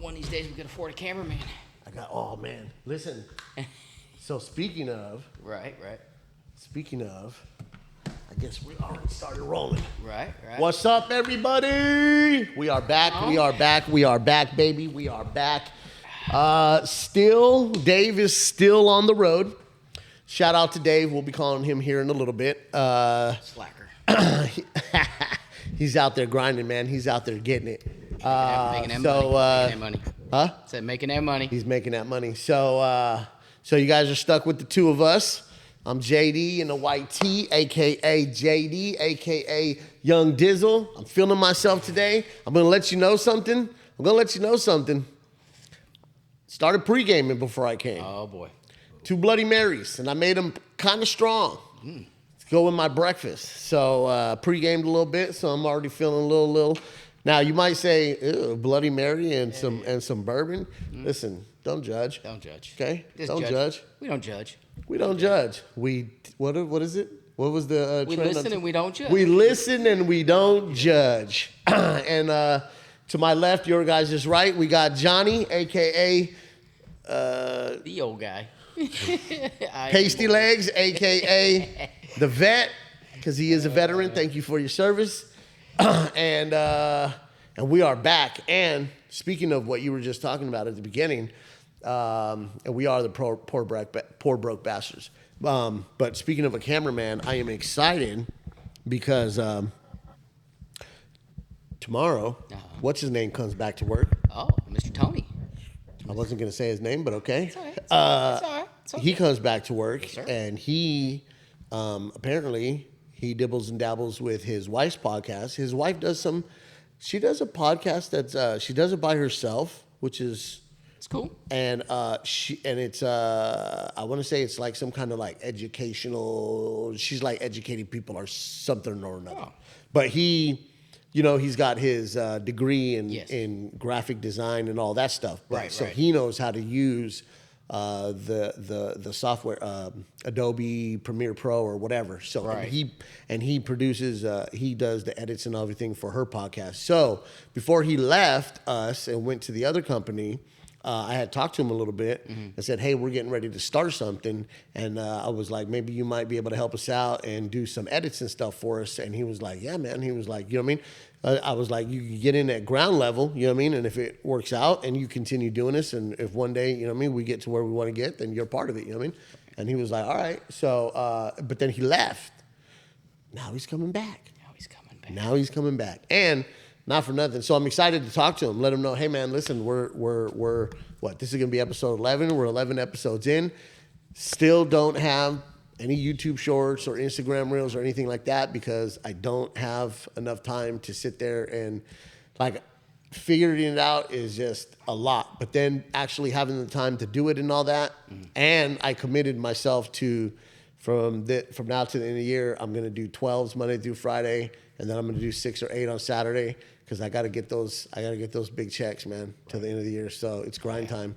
one of these days we could afford a cameraman. Oh man, listen. So speaking of, Right. Speaking of, I guess we already started rolling. Right. What's up, everybody? We are back. Oh. We are back, baby. We are back. Dave is still on the road. Shout out to Dave. We'll be calling him here in a little bit. Slacker. He's out there grinding, man. He's out there getting it. Making that money. Huh? Said making that money. He's making that money. So you guys are stuck with the two of us. I'm JD in the white tee, a.k.a. JD, a.k.a. Young Dizzle. I'm feeling myself today. I'm going to let you know something. Started pre-gaming before I came. Oh, boy. 2 Bloody Marys, and I made them kind of strong. Let's go with my breakfast. So pre-gamed a little bit, so I'm already feeling a little. Now, you might say, ew, Bloody Mary and some bourbon. Listen, don't judge. Don't judge. Okay? Just Don't judge. We don't judge. We don't judge. What is it? What was the We trend? listen and we don't judge. We listen and we don't judge. And to my left, your guys is right. We got Johnny, a.k.a. The old guy. Pasty Legs, a.k.a. the vet, because he is a veteran. Thank you for your service. And we are back. And speaking of what you were just talking about at the beginning, and we are the poor broke bastards. But speaking of a cameraman, I am excited because tomorrow, what's his name comes back to work. Oh, Mr. Tony. I wasn't going to say his name, but okay. It's all right. It's all right. It's okay. He comes back to work, Yes, and he apparently he dibbles and dabbles with his wife's podcast. His wife does she does a podcast that's she does it by herself, which is It's cool. and it's I want to say it's like some kind of like educational. She's like educating people or something or another. Oh. But he's got his degree Yes. in graphic design and all that stuff. Right, So right. he knows how to use the software, Adobe Premiere Pro or whatever. So Right. he produces, he does the edits and everything for her podcast. So before he left us and went to the other company, I had talked to him a little bit and said, hey, we're getting ready to start something. And I was like, maybe you might be able to help us out and do some edits and stuff for us. And he was like, yeah, man. He was like, you know what I mean? I was like, you can get in at ground level, you know what I mean? And if it works out and you continue doing this, and if one day, you know what I mean, we get to where we want to get, then you're part of it, you know what I mean? And he was like, all right. So, but then he left. Now he's coming back. Now he's coming back. And not for nothing. So I'm excited to talk to him, let him know, hey, man, listen, we're what? This is going to be episode 11. We're 11 episodes in. Still don't have any YouTube shorts or Instagram reels or anything like that because I don't have enough time to sit there and like figuring it out is just a lot. But then actually having the time to do it and all that, and I committed myself to from now to the end of the year, I'm going to do 12s Monday through Friday, and then I'm going to do 6 or 8 on Saturday because I got to get those big checks, man, to the end of the year. So it's grind time.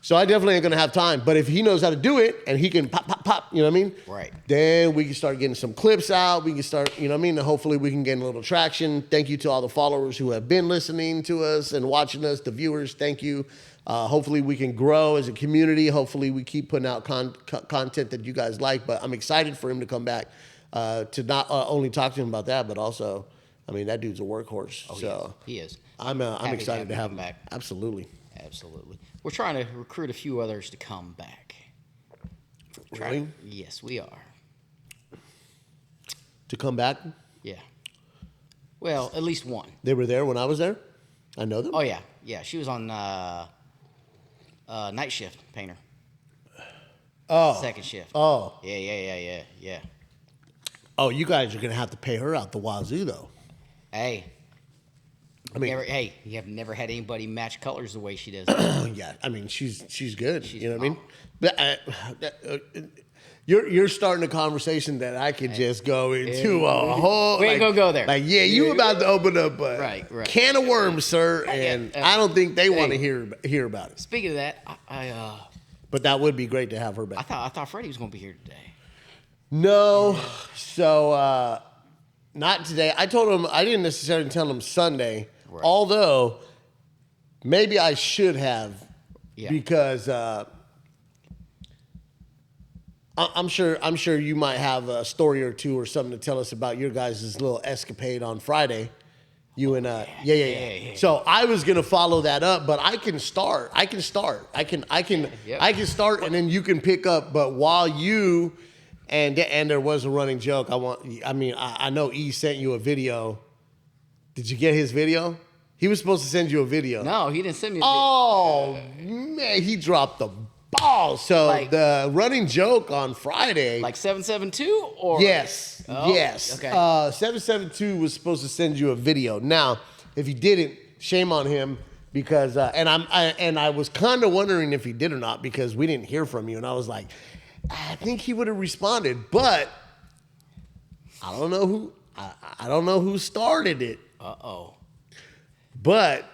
So I definitely ain't going to have time. But if he knows how to do it and he can pop, you know what I mean? Right. Then we can start getting some clips out. We can start, you know what I mean? And hopefully we can get a little traction. Thank you to all the followers who have been listening to us and watching us, the viewers. Thank you. Hopefully we can grow as a community. Hopefully we keep putting out content that you guys like. But I'm excited for him to come back to not only talk to him about that, but also, I mean, that dude's a workhorse. Oh, so he is. I'm excited to have him back. Absolutely. We're trying to recruit a few others to come back. Really? Yes, we are. To come back? Yeah. Well, at least one. They were there when I was there? I know them? Oh, yeah. Yeah, she was on night shift, painter. Oh. Second shift. Oh. Yeah. Oh, you guys are going to have to pay her out the wazoo, though. Hey. I mean, you have never had anybody match colors the way she does. yeah, I mean, she's good. She's you know what I mean? But you're starting a conversation that I could just go into a whole. We ain't gonna go there. Like, yeah, you about to open up a Right. can of worms, sir, and I don't think they want to hear about it. Speaking of that, But that would be great to have her back. I thought Freddy was gonna be here today. No, so not today. I told him I didn't necessarily tell him Sunday, Right. although maybe I should have, because I'm sure you might have a story or two or something to tell us about your guys' little escapade on Friday. You and yeah. So I was gonna follow that up, but I can start. I can start, and then you can pick up. But while you and there was a running joke. I know E sent you a video. Did you get his video? He was supposed to send you a video. No, he didn't send me a video. Oh man, he dropped the ball. So the running joke on Friday, like 772 or yes. Okay. 772 was supposed to send you a video. Now, if he didn't, shame on him, because I was kind of wondering if he did or not, because we didn't hear from you, and I was like, I think he would have responded, but I don't know who started it. But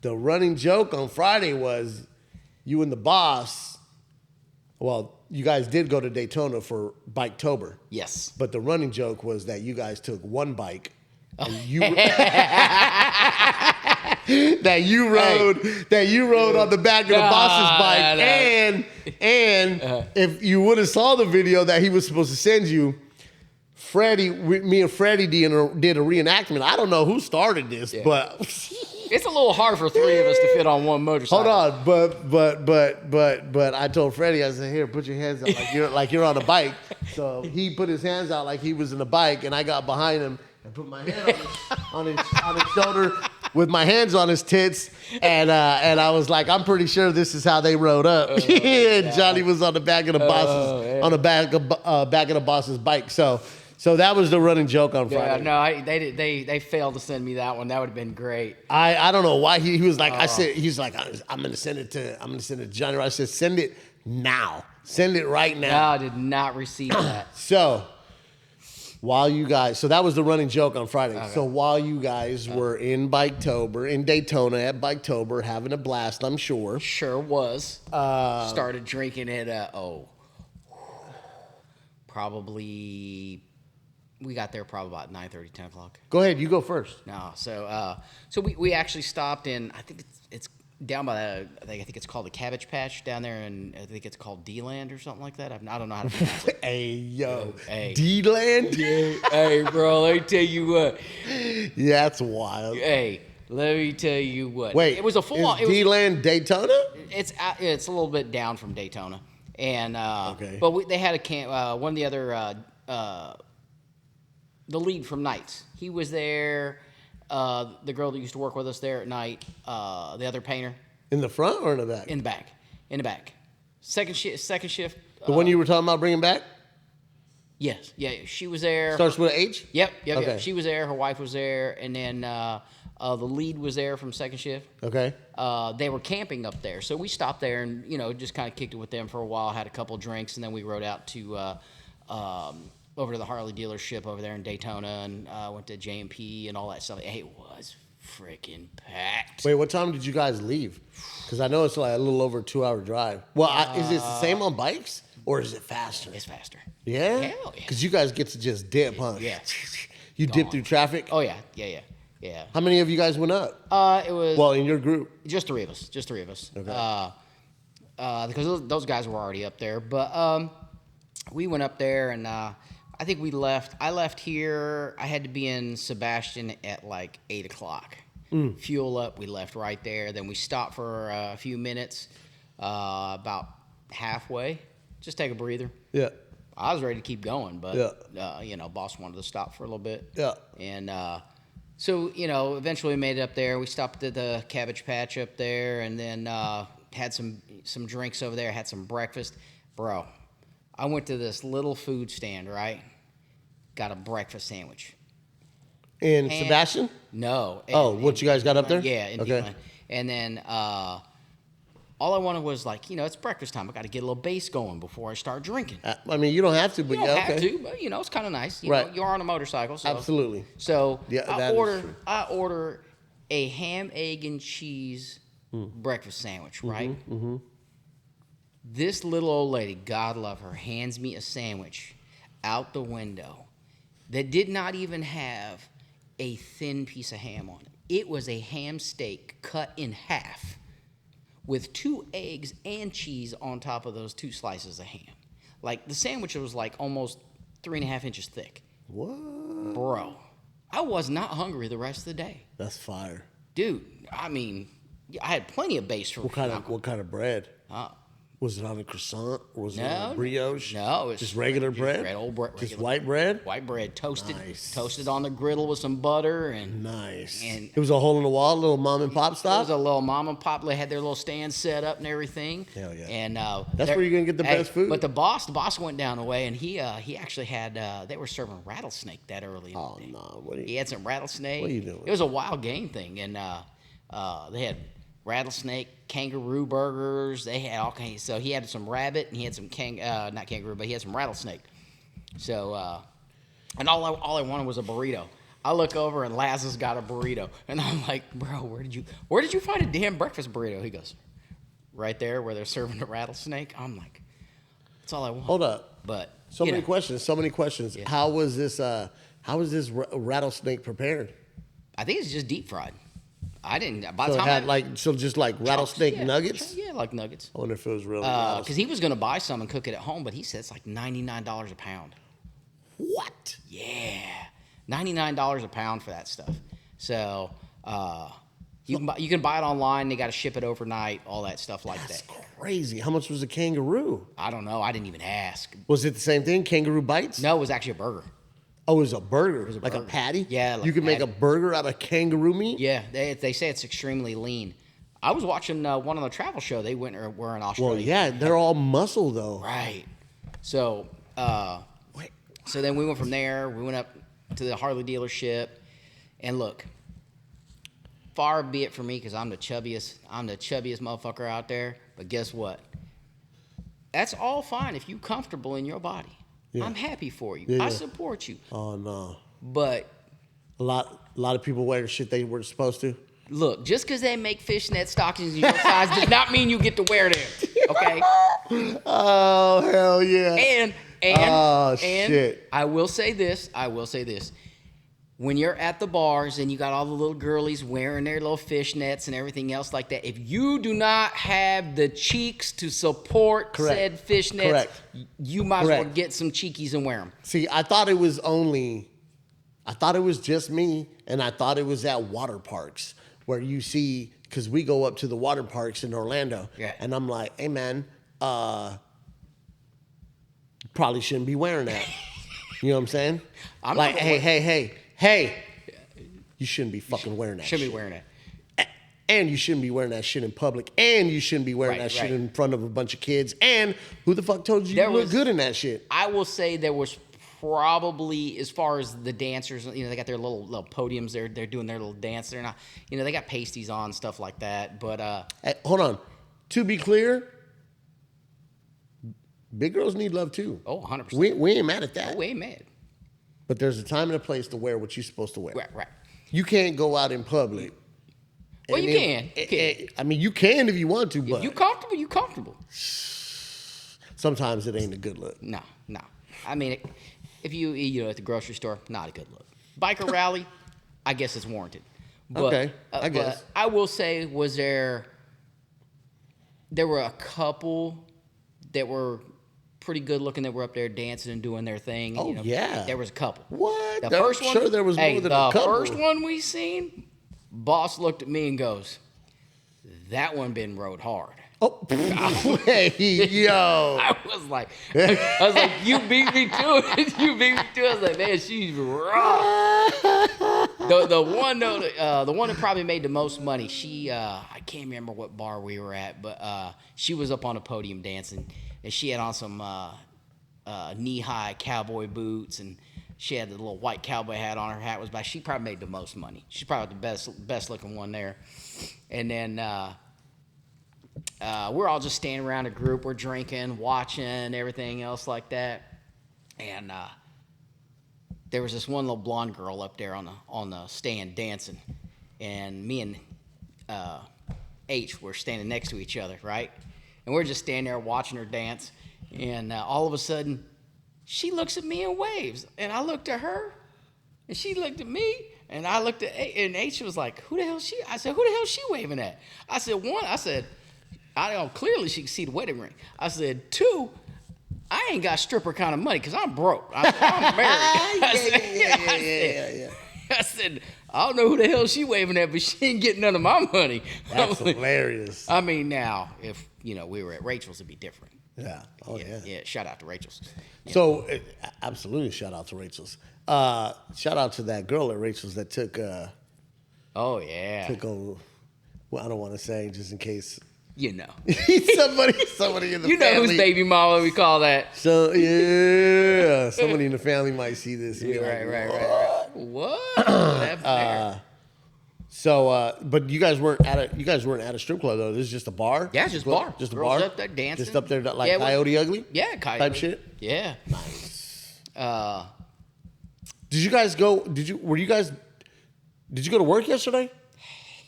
the running joke on Friday was you and the boss. Well, you guys did go to Daytona for Biketober. Yes. But the running joke was that you guys took one bike and you that you rode on the back of the boss's bike. And if you would have saw the video that he was supposed to send you, me and Freddy did a reenactment. I don't know who started this, but it's a little hard for three of us to fit on one motorcycle. Hold on, but I told Freddy, I said, here, put your hands out like you're on a bike. So he put his hands out like he was in a bike, and I got behind him and put my hand on his shoulder with my hands on his tits, and I was like, I'm pretty sure this is how they rode up. And Johnny was on the back of the boss's bike. So that was the running joke on Friday. Yeah, no, they failed to send me that one. That would have been great. I don't know why he was like, he's like, I'm gonna send it to Johnny. I said, send it now. Send it right now. No, I did not receive that. So that was the running joke on Friday. Okay. So while you guys were in Daytona at Biketober, having a blast, I'm sure. Sure was. Started drinking at probably. We got there probably about 9:30, 10 o'clock. Go ahead, you go first. No, so we actually stopped in. I think it's down by I think it's called the Cabbage Patch down there, and I think it's called D-Land or something like that. I don't know how to pronounce it. Hey, D-Land? Yeah. Hey, bro, let me tell you what. Yeah, that's wild. Hey, let me tell you what. Wait, it was a full-on. D-Land Daytona? It's a little bit down from Daytona, and okay. But they had a camp. One of the other. The lead from Nights. He was there. The girl that used to work with us there at night. The other painter. In the front or in the back? In the back. Second shift. The one you were talking about bringing back? Yes. Yeah. She was there. Starts with an H? Yep. Okay. Yep. She was there. Her wife was there, and then the lead was there from second shift. Okay. They were camping up there, so we stopped there and just kind of kicked it with them for a while. Had a couple drinks, and then we rode out to. Over to the Harley dealership over there in Daytona, and went to J&P and all that stuff. Hey, it was freaking packed. Wait, what time did you guys leave? Because I know it's like a little over a 2-hour drive. Well, is it the same on bikes, or is it faster? It's faster. Yeah? Hell yeah. Because you guys get to just dip, huh? Yeah. You dip through traffic? Oh, yeah. How many of you guys went up? It was... Well, in your group? Just three of us. Okay. Because those guys were already up there. But we went up there, and... I think I left here. I had to be in Sebastian at like 8 o'clock. Fuel up. We left right there. Then we stopped for a few minutes, about halfway. Just take a breather. Yeah. I was ready to keep going, but, yeah. Boss wanted to stop for a little bit. Yeah. And so, eventually we made it up there. We stopped at the Cabbage Patch up there, and then had some drinks over there, had some breakfast. Bro. I went to this little food stand, right? Got a breakfast sandwich. In Sebastian? No. What you guys got up there? Yeah, in okay. D-Line. And then all I wanted was it's breakfast time. I got to get a little base going before I start drinking. You don't have to, but you don't have to, but it's kind of nice. You know, you're on a motorcycle, so absolutely. So yeah, I order a ham, egg, and cheese breakfast sandwich, right? Mm-hmm. This little old lady, God love her, hands me a sandwich out the window that did not even have a thin piece of ham on it. It was a ham steak cut in half with 2 eggs and cheese on top of those 2 slices of ham. Like, the sandwich was like almost 3.5 inches thick. What? Bro, I was not hungry the rest of the day. That's fire. Dude, I mean, I had plenty of base for What kind of bread? Was it on a croissant? Or was it on a brioche? No, it's just regular bread. Old bread, just white bread. White bread, toasted, Nice. toasted on the griddle with some butter and Nice. And it was a hole in the wall, little mom and pop it stop. was a little mom and pop. They had their little stand set up and everything. Hell yeah. And that's where you're gonna get the best food. But the boss went down away, and he actually had they were serving rattlesnake that early. Oh no! He had some rattlesnake. What are you doing? It was a wild game thing, and they had rattlesnake, kangaroo burgers. They had all kinds. So he had some rabbit, and he had some not kangaroo, but he had some rattlesnake. So, and all I wanted was a burrito. I look over, and Laz has got a burrito, and I'm like, bro, where did you find a damn breakfast burrito? He goes, right there where they're serving the rattlesnake. I'm like, that's all I want. Hold up. But so many questions. Yeah. How was this rattlesnake prepared? I think it's just deep fried. I didn't. By So the it time had just rattlesnake nuggets. Yeah, like nuggets. I wonder if it was really because he was going to buy some and cook it at home, but he said it's like $99 a pound. What? Yeah, $99 a pound for that stuff. So you can buy it online. They got to ship it overnight. All that stuff like that. That's crazy. How much was a kangaroo? I don't know. I didn't even ask. Was it the same thing? Kangaroo bites? No, it was actually a burger. Oh, it was a burger. It was a like burger. A patty? Yeah. Like you can make a burger out of kangaroo meat? Yeah. They say it's extremely lean. I was watching one on the travel show. They were in Australia. Well, yeah, they're all muscle though. Right. So, so then we went from there. We went up to the Harley dealership, and look, far be it from me because I'm the chubbiest motherfucker out there. But guess what? That's all fine if you're comfortable in your body. Yeah. I'm happy for you. Yeah. I support you. Oh no. But a lot of people wear shit they weren't supposed to. Look, just because they make fishnet stockings in your size does not mean you get to wear them. Okay. Oh hell yeah. And shit. I will say this. When you're at the bars and you got all the little girlies wearing their little fishnets and everything else like that, if you do not have the cheeks to support said fishnets, you might as well get some cheekies and wear them. See, I thought it was just me, and I thought it was at water parks where you see, because we go up to the water parks in Orlando, and I'm like, hey man, probably shouldn't be wearing that. You know what I'm saying? I'm like, hey, you shouldn't be fucking wearing that shit. Shouldn't be wearing it. And you shouldn't be wearing that shit in public. And you shouldn't be wearing that shit in front of a bunch of kids. And who the fuck told you look good in that shit? I will say there was probably, as far as the dancers, they got their little podiums. They're doing their little dance. They're not, they got pasties on, stuff like that. But hey, hold on. To be clear, big girls need love too. Oh, 100%. We ain't mad at that. Oh, we ain't mad. But there's a time and a place to wear what you're supposed to wear. Right. You can't go out in public. Well, you can. I mean, you can if you want to, but if you comfortable. Sometimes it ain't a good look. No. I mean, if you at the grocery store, not a good look. Biker rally, I guess it's warranted. But, okay, I guess. But I will say, there were a couple that were pretty good looking that were up there dancing and doing their thing. Oh, yeah. There was a couple. What? The first one? Sure, there was more than a couple. The first one we seen, boss looked at me and goes, that one been rode hard. Oh, hey, yo. I was like, you beat me to it. I was like, man, she's raw. The one that probably made the most money, she, I can't remember what bar we were at, but she was up on a podium dancing, and she had on some knee-high cowboy boots, and she had the little white cowboy hat on. Her hat was back. She probably made the most money. She's probably the best-looking one there. And then we're all just standing around a group. We're drinking, watching, everything else like that. And there was this one little blonde girl up there on the stand dancing, and me and H were standing next to each other, right? And we're just standing there watching her dance, and all of a sudden, she looks at me and waves, and I looked at her, and she looked at me, And I looked at and H was like, who the hell is she? I said, who the hell is she waving at? I said, I know clearly she can see the wedding ring. I said, 2, I ain't got stripper kind of money because I'm broke. I'm married. I said, I don't know who the hell she waving at, but she ain't getting none of my money. That's hilarious. I mean, now, if, we were at Rachel's, it'd be different. Yeah. Oh, yeah. Yeah, shout out to Rachel's. Yeah. So, absolutely shout out to Rachel's. Shout out to that girl at Rachel's that took... oh, yeah. Took over... Well, I don't want to say, just in case... somebody in the family. You know whose baby mama we call that. So, yeah. Somebody in the family might see this. And Right. What? So, but you guys weren't at a strip club though. This is just a bar. Yeah, it's just a bar. Just a Girls bar. up there dancing. Just up there like Coyote Ugly. Yeah, Coyote type shit. Yeah. Nice. Did you go to work yesterday?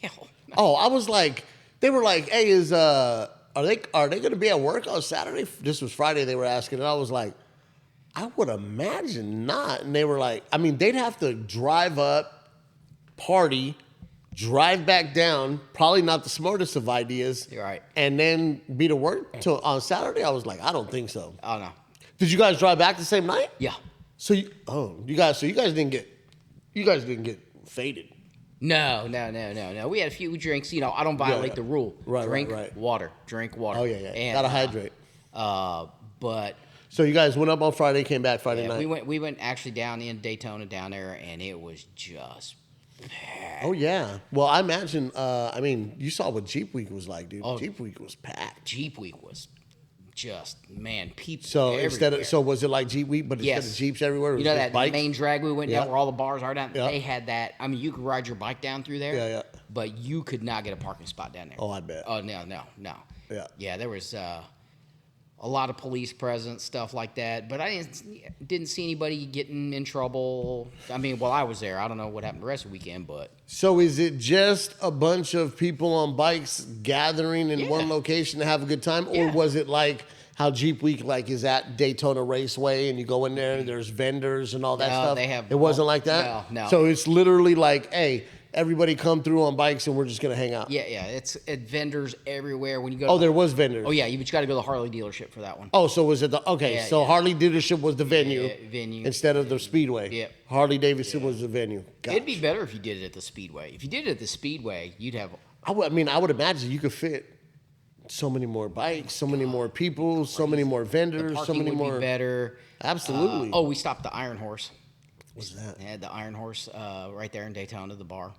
Hell no. Oh, I was like, they were like, hey, are they going to be at work on Saturday? This was Friday. They were asking, and I was like, I would imagine not. And they were like, I mean, they'd have to drive up, party, drive back down. Probably not the smartest of ideas. You're right. And then be to work on Saturday. I was like, I don't think so. Oh no. Did you guys drive back the same night? Yeah. So you guys didn't get faded. No. We had a few drinks. I don't violate the rule. Right, drink right. water. Drink water. Oh yeah. And, gotta hydrate. But so you guys went up on Friday, came back Friday night. We went actually down in Daytona down there, and it was just packed. Oh yeah. Well, I imagine. I mean, you saw what Jeep Week was like, dude. Jeep Week was packed. Jeep Week was just people. So everywhere. Was it like Jeep Week, but instead of Jeeps everywhere, it was that bikes? main drag we went down where all the bars are down. Yeah. They had that. I mean, you could ride your bike down through there. Yeah. But you could not get a parking spot down there. Oh, I bet. Oh no. Yeah. Yeah, there was a lot of police presence, stuff like that. But I didn't see anybody getting in trouble. I mean, while I was there, I don't know what happened the rest of the weekend, but. So is it just a bunch of people on bikes gathering in one location to have a good time, or was it like how Jeep Week is at Daytona Raceway and you go in there and there's vendors and all that stuff? It wasn't like that? No. So it's literally like, hey, everybody come through on bikes and we're just going to hang out. Yeah. It's vendors everywhere. When you go. There was vendors. Oh, yeah. You got to go to the Harley dealership for that one. Oh, so was it Harley dealership was the venue. Venue. Instead of the Speedway. Yeah. Harley Davidson was the venue. Gotcha. It'd be better if you did it at the Speedway. If you did it at the Speedway, you'd have. I would imagine you could fit so many more bikes, so many more people, so many more vendors, The so many would more. Be better. Absolutely. We stopped the Iron Horse. What's that? They had the Iron Horse right there in Daytona, the bar.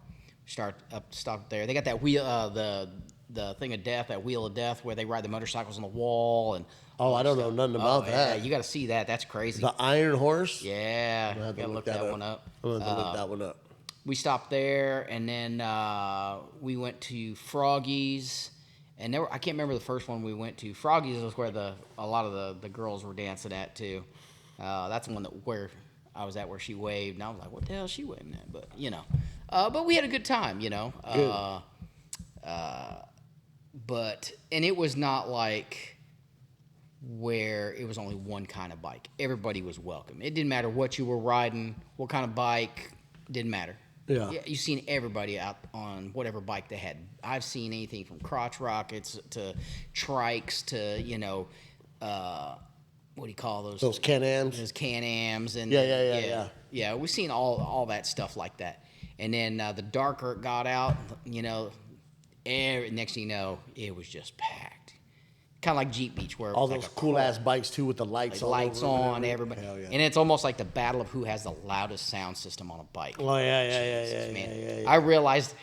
Stopped there. They got that wheel, the thing of death, that wheel of death, where they ride the motorcycles on the wall and. Oh, I don't know nothing about that. Yeah, you got to see that. That's crazy. The Iron Horse. Yeah, you got to look that one up. I'm gonna have to look that one up. We stopped there, and then we went to Froggy's. And I can't remember the first one we went to. Froggy's was where a lot of the girls were dancing at too. That's the one where I was at where she waved, and I was like, "What the hell is she waving at?" But but we had a good time, Good. But it was not like where it was only one kind of bike. Everybody was welcome. It didn't matter what you were riding, what kind of bike, didn't matter. Yeah. You've seen everybody out on whatever bike they had. I've seen anything from crotch rockets to trikes to, what do you call those? Those Can-Ams? Those Can-Ams. And Yeah. Yeah, we've seen all that stuff like that. And then the darker it got out, next thing you know, it was just packed. Kind of like Jeep Beach, where all those cool-ass bikes, too, with the lights on. Everybody. Hell yeah. And it's almost like the battle of who has the loudest sound system on a bike. Oh, Jesus, man. yeah. I realized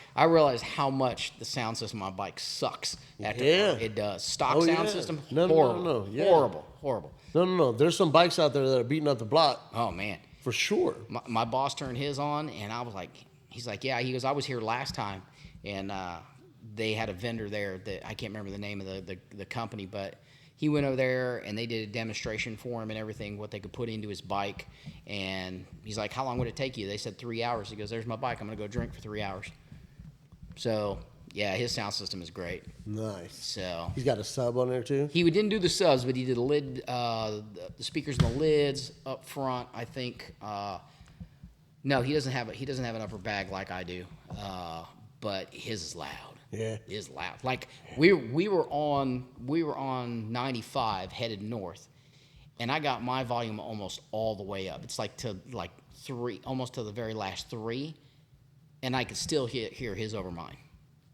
how much the sound system on a bike sucks. It does. Stock sound system, horrible. No. Yeah. Horrible. No. There's some bikes out there that are beating up the block. Oh, man. For sure. My boss turned his on, and I was like, he's like, yeah. He goes, I was here last time, and they had a vendor there that I can't remember the name of the company, but he went over there and they did a demonstration for him and everything, what they could put into his bike. And he's like, how long would it take you? They said 3 hours. He goes, there's my bike. I'm going to go drink for 3 hours. So, yeah, his sound system is great. Nice. So he's got a sub on there, too? He didn't do the subs, but he did the speakers and the lids up front, I think. No, he doesn't have an upper bag like I do, but his is loud. Yeah. It is loud. Like we were on 95 headed north, and I got my volume almost all the way up. It's like to like 3, almost to the very last 3, and I could still hear his over mine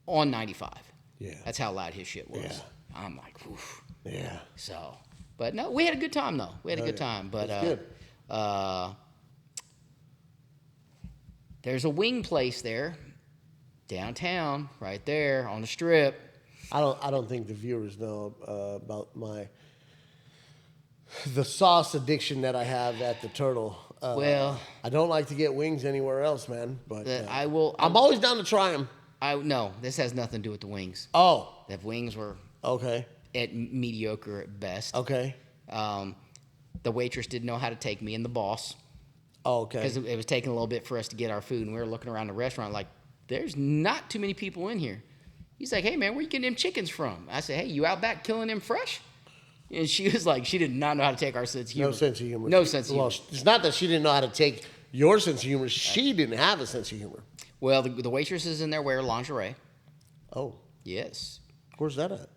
on 95. Yeah. That's how loud his shit was. Yeah. I'm like, oof. Yeah. So, but no, we had a good time though. We had a good time. But That's good. There's a wing place there, downtown, right there on the strip. I don't think the viewers know about the sauce addiction that I have at the Turtle. Well, I don't like to get wings anywhere else, man. But I will. I'm always down to try them. No, this has nothing to do with the wings. Oh, The wings were okay. at mediocre at best. Okay. The waitress didn't know how to take me and the boss. Oh, okay. Because it was taking a little bit for us to get our food, and we were looking around the restaurant like, there's not too many people in here. He's like, hey, man, where you getting them chickens from? I said, hey, you out back killing them fresh? And she was like, she did not know how to take our sense of humor. No sense of humor. No sense of humor. Well, it's not that she didn't know how to take your sense of humor. She didn't have a sense of humor. Well, the waitresses in there wear lingerie. Oh. Yes. Where's that at?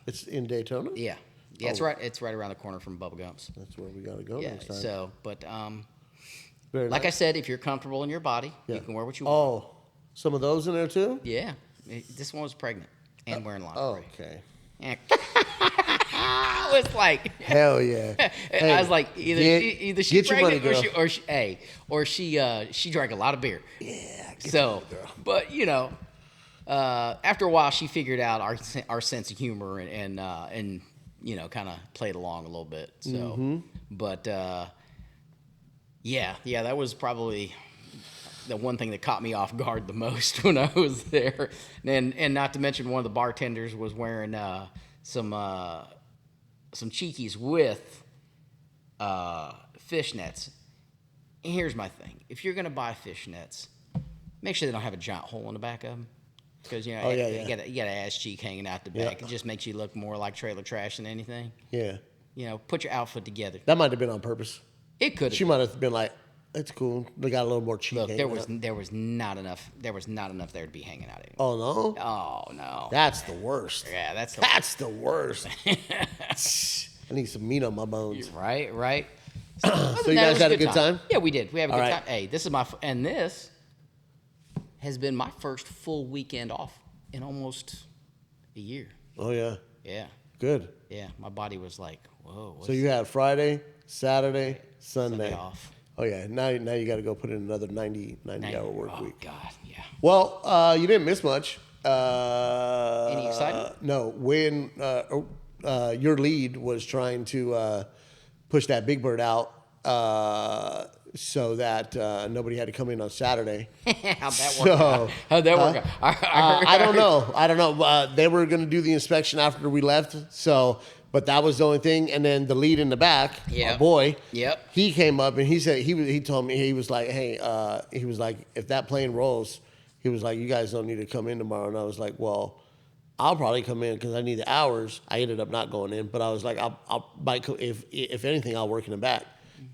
It's in Daytona? Yeah. Yeah, it's right. It's right around the corner from Bubba Gump's. That's where we got to go Yeah. next time. So, but Very like nice. I said, if you're comfortable in your body, Yeah. you can wear what you want. Oh, some of those in there too? Yeah. This one was pregnant and wearing Oh, lingerie. okay. Yeah. I was like, Hell yeah. Hey, I was like, either she's get your money, pregnant girl. or she drank a lot of beer. Yeah. So, but you know, after a while, she figured out our sense of humor and you know, kind of played along a little bit. So, but yeah, that was probably the one thing that caught me off guard the most when I was there. And not to mention, one of the bartenders was wearing some cheekies with fishnets. And here's my thing: if you're gonna buy fishnets, make sure they don't have a giant hole in the back of them, because you know you got an ass cheek hanging out the back. Yeah. It just makes you look more like trailer trash than anything. Yeah. You know, put your outfit together. That might have been on purpose. It could. She might have been like, it's cool. They got a little more cheek. Look, there hanging was not enough there to be hanging out anymore. out. Oh, no? Oh no. That's the worst. Yeah, that's the worst. I need some meat on my bones. right. So you guys had a good time? Yeah, we did. We have a All good right. time. Hey, this has been my first full weekend off in almost a year. Oh, yeah. Yeah. Good. Yeah. My body was like, whoa. So you had Friday, Saturday, Sunday. off. Oh, yeah. Now you got to go put in another 90-hour work Oh week. God, yeah. Well, you didn't miss much. Any excitement? No. When your lead was trying to push that Big Bird out so that nobody had to come in on Saturday. How'd that work out? How'd that work out? I don't know. They were going to do the inspection after we left. So, but that was the only thing. And then the lead in the back, Yep. our boy, Yep. he came up and he said he told me, he was like, hey, he was like, if that plane rolls, he was like, you guys don't need to come in tomorrow. And I was like, well, I'll probably come in because I need the hours. I ended up not going in, but I was like, I'll if anything, I'll work in the back.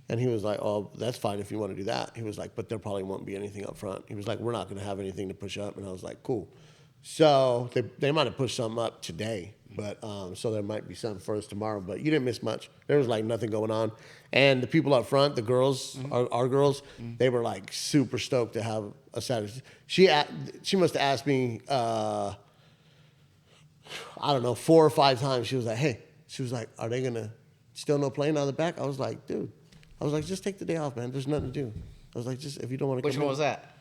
And he was like, oh, that's fine if you want to do that. He was like, but there probably won't be anything up front. He was like, we're not going to have anything to push up. And I was like, cool. So they might have pushed something up today, but so there might be something for us tomorrow. But you didn't miss much. There was like nothing going on. And the people up front, the girls, our girls, they were like super stoked to have a Saturday. She must have asked me, I don't know, 4 or 5 times. She was like, hey, are they going to still no plane on the back? I was like, dude. I was like, just take the day off, man. There's nothing to do. I was like, just if you don't want to come Which one in. was that?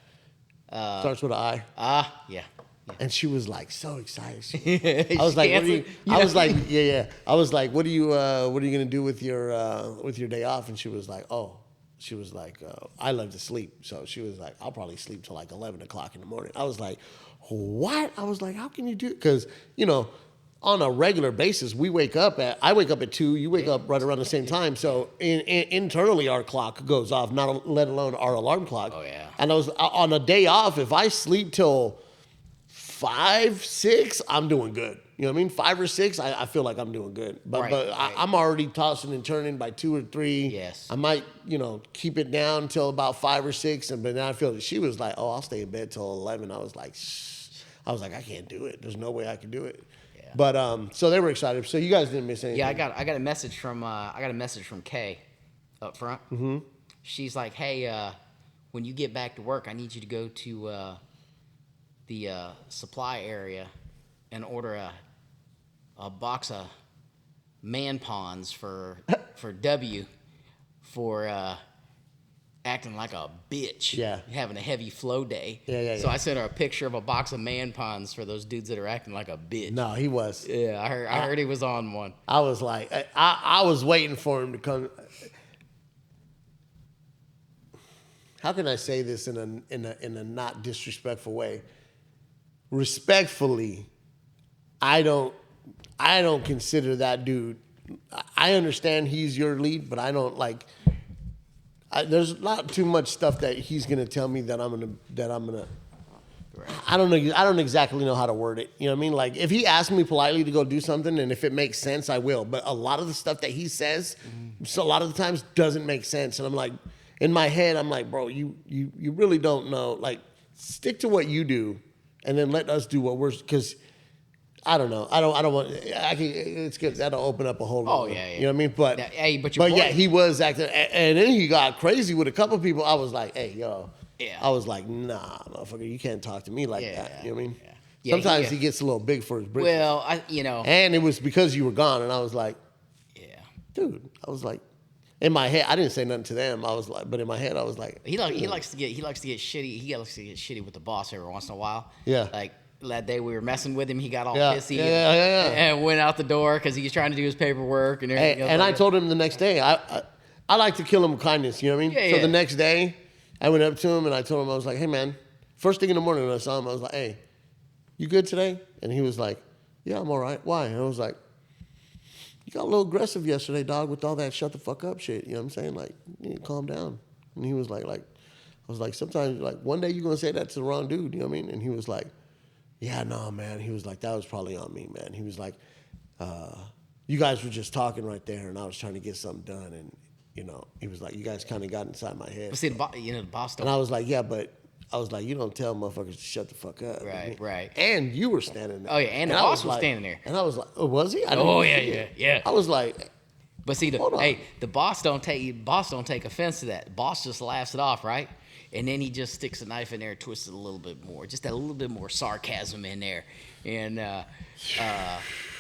Starts with an I. Yeah. And she was like so excited. I I was like, what are you? I was like, yeah. I was like, what are you gonna do with your day off? And she was like, I love to sleep. So she was like, I'll probably sleep till like 11 o'clock in the morning. I was like, what? I was like, how can you do? Because on a regular basis, I wake up at 2, you wake up right around the same time. So internally, our clock goes off, not let alone our alarm clock. Oh, yeah. And I was on a day off, if I sleep till 5, 6, I'm doing good. You know what I mean? 5 or 6, I feel like I'm doing good. But Right. I'm already tossing and turning by 2 or 3. Yes. I might, keep it down until about 5 or 6. But then I feel that she was like, oh, I'll stay in bed till 11. I was like, shh. I was like, I can't do it. There's no way I can do it. Yeah. But so they were excited. So you guys didn't miss anything. Yeah, I got a message from Kay up front. Mm-hmm. She's like, hey, when you get back to work, I need you to go to the supply area and order a box of man pawns for W for acting like a bitch. Yeah. Having a heavy flow day. Yeah. So I sent her a picture of a box of man pawns for those dudes that are acting like a bitch. No, he was. Yeah, I heard he was on one. I was like, I was waiting for him to come. How can I say this in a not disrespectful way? Respectfully, I don't consider that dude. I understand he's your lead, but I don't like. There's not too much stuff that he's gonna tell me that I'm gonna. Right. I don't know. I don't exactly know how to word it. You know what I mean? Like if he asks me politely to go do something, and if it makes sense, I will. But a lot of the stuff that he says, so a lot of the times doesn't make sense, and I'm like, in my head, I'm like, bro, you really don't know. Like, stick to what you do, and then let us do what we're. Because I don't know. I don't want. It's good. That'll open up a whole. Oh, yeah. You know what I mean? But hey, but your boy, yeah, he was acting, and then he got crazy with a couple people. I was like, hey, yo. Yeah. I was like, nah, motherfucker, you can't talk to me like that. You know what I mean? Yeah. Sometimes he gets a little big for his britches. Well, And it was because you were gone, and I was like, yeah. dude. I was like, in my head, I didn't say nothing to them. I was like, but in my head, I was like, He likes to get shitty. He likes to get shitty with the boss every once in a while. Yeah. Like that day we were messing with him, he got all Yeah. pissy Yeah. and went out the door because he was trying to do his paperwork and everything else. And like I that. told him the next day, I like to kill him with kindness. You know what I mean? Yeah, So yeah. the next day, I went up to him and I told him, I was like, hey man, first thing in the morning when I saw him, I was like, hey, you good today? And he was like, yeah, I'm all right. Why? And I was like, you got a little aggressive yesterday, dog, with all that shut the fuck up shit. You know what I'm saying? Like, you need to calm down. And he was like, I was like, sometimes, like, one day you're going to say that to the wrong dude. You know what I mean? And he was like, yeah, no, man. He was like, that was probably on me, man. He was like, you guys were just talking right there, and I was trying to get something done. And, he was like, you guys kind of got inside my head. But see, the boss don't. And I was like, yeah, but I was like, you don't tell motherfuckers to shut the fuck up. Right. And you were standing there. Oh yeah, and the I boss was like- standing there. And I was like, oh, was he? I Oh didn't see it. yeah. I was like, But see, Hold on. the boss don't take offense to that. The boss just laughs it off, right? And then he just sticks a knife in there and twists it a little bit more, just a little bit more sarcasm in there. And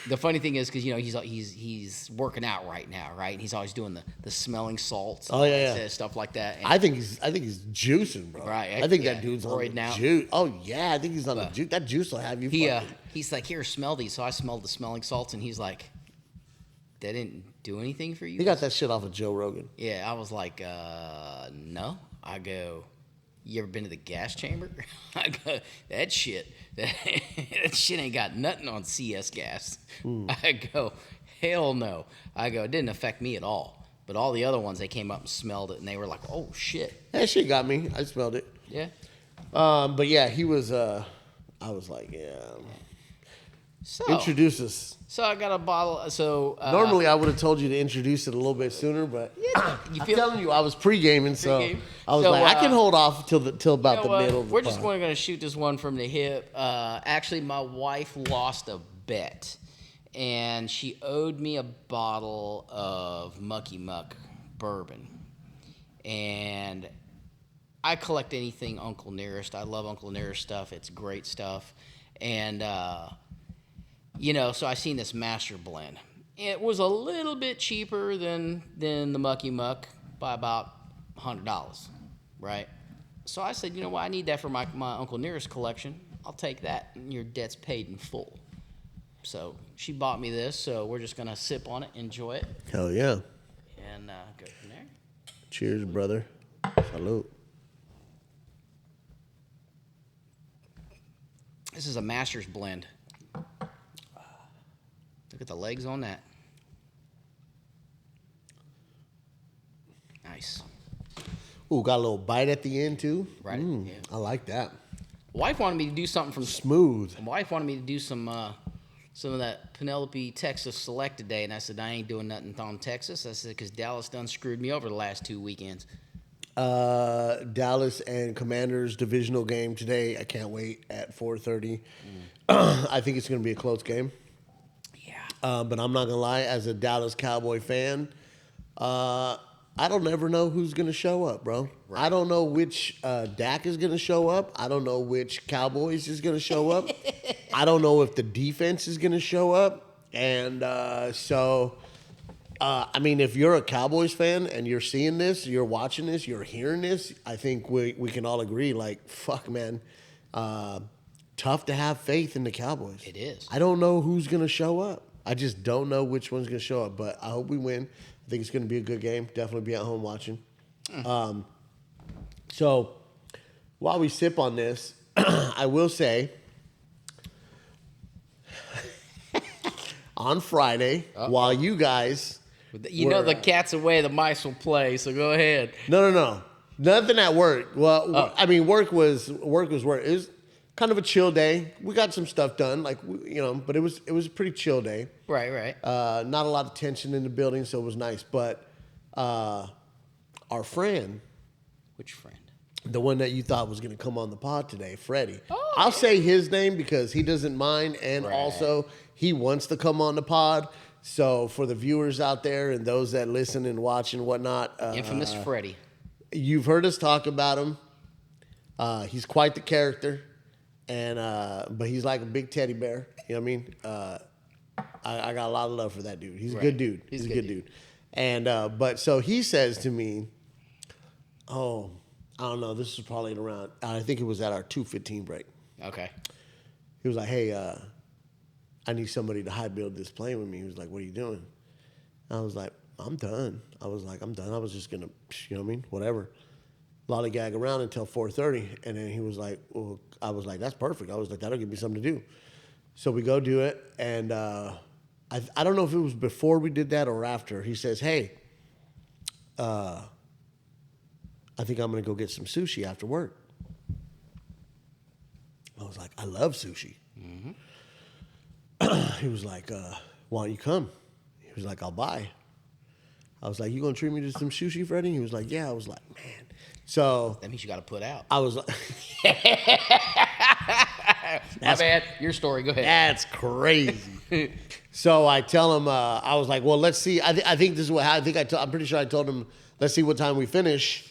the funny thing is, because he's working out right now, right? And he's always doing the smelling salts, Oh, yeah. stuff like that. And I think he's juicing, bro. Right, I think yeah, that dude's on roiding the out. juice. Oh yeah, I think he's on the juice. That juice will have you. he's like, here, smell these. So I smelled the smelling salts, and he's like, that didn't do anything for you? He got that shit off of Joe Rogan. Yeah, I was like, no. I go, you ever been to the gas chamber? I go, that shit ain't got nothing on CS gas. I go, hell no. I go, it didn't affect me at all. But all the other ones, they came up and smelled it, and they were like, oh, shit. That shit got me. I smelled it. Yeah. But yeah, he was. I was like, yeah. So, Introduce us. so I got a bottle. So Normally, I would have told you to introduce it a little bit sooner, but you I'm feel- telling you, I was pre-gaming, so Pre-game. I was So, like, I can hold off till about the middle. Of the We're just pod. going to shoot this one from the hip. Actually, my wife lost a bet, and she owed me a bottle of Mucky Muck bourbon. And I collect anything Uncle Nearest. I love Uncle Nearest stuff. It's great stuff. And, so I seen this master blend. It was a little bit cheaper than the Mucky Muck by about $100, right? So I said, you know what, I need that for my Uncle Nearest collection. I'll take that, and your debt's paid in full. So she bought me this, so we're just going to sip on it, enjoy it, Hell yeah. and go from there. Cheers, brother. Salute. This is a master's blend. Look at the legs on that. Nice. Ooh, got a little bite at the end too. Right. Yeah. I like that. Wife wanted me to do something from Smooth. My wife wanted me to do some some of that Penelope Texas Select today, and I said, I ain't doing nothing on Texas. I said, because Dallas done screwed me over the last 2 weekends. Dallas and Commanders divisional game today. I can't wait at 4:30. I think it's going to be a close game. Yeah. But I'm not going to lie, as a Dallas Cowboy fan, I don't ever know who's going to show up, bro. Right. I don't know which Dak is going to show up. I don't know which Cowboys is going to show up. I don't know if the defense is going to show up. And I mean, if you're a Cowboys fan and you're seeing this, you're watching this, you're hearing this, I think we can all agree, like, fuck, man, tough to have faith in the Cowboys. It is. I don't know who's going to show up. I just don't know which one's going to show up, but I hope we win. I think it's going to be a good game. Definitely be at home watching. So while we sip on this, I will say, on Friday, while you guys... You know the cat's away, the mice will play, so go ahead. No. Nothing at work. Well, I mean, work was work. It was kind of a chill day. We got some stuff done, like, you know, but it was a pretty chill day. Right. Not a lot of tension in the building, so it was nice. But our friend... Which friend? The one that you thought was going to come on the pod today, Freddy. Oh. I'll say his name because he doesn't mind, and right. also he wants to come on the pod. So for the viewers out there and those that listen and watch and whatnot, infamous Freddy. You've heard us talk about him. He's quite the character, and but he's like a big teddy bear. You know what I mean? I got a lot of love for that dude. He's a good dude. He's a good dude. And but so he says to me, "Oh, I don't know. This is probably around. I think it was at our 2:15 break. Okay. He was like, "Hey, I need somebody to high build this plane with me." He was like, "What are you doing?" I was like, "I'm done." I was like, "I'm done. I was just gonna, you know what I mean? Whatever." Lollygag around until 4:30, and then he was like, "Well," I was like, "That's perfect." I was like, "That'll give me something to do." So we go do it, and I don't know if it was before we did that or after. He says, "Hey, I think I'm gonna go get some sushi after work." I was like, "I love sushi." Mm-hmm. He was like, "Why don't you come?" He was like, "I'll buy." I was like, "You gonna treat me to some sushi, Freddy?" He was like, "Yeah." I was like, "Man." So that means you got to put out. I was like, "My bad. Your story. Go ahead." That's crazy. So I tell him, I was like, "Well, let's see. I think this is what I think. I'm pretty sure I told him, let's see what time we finish,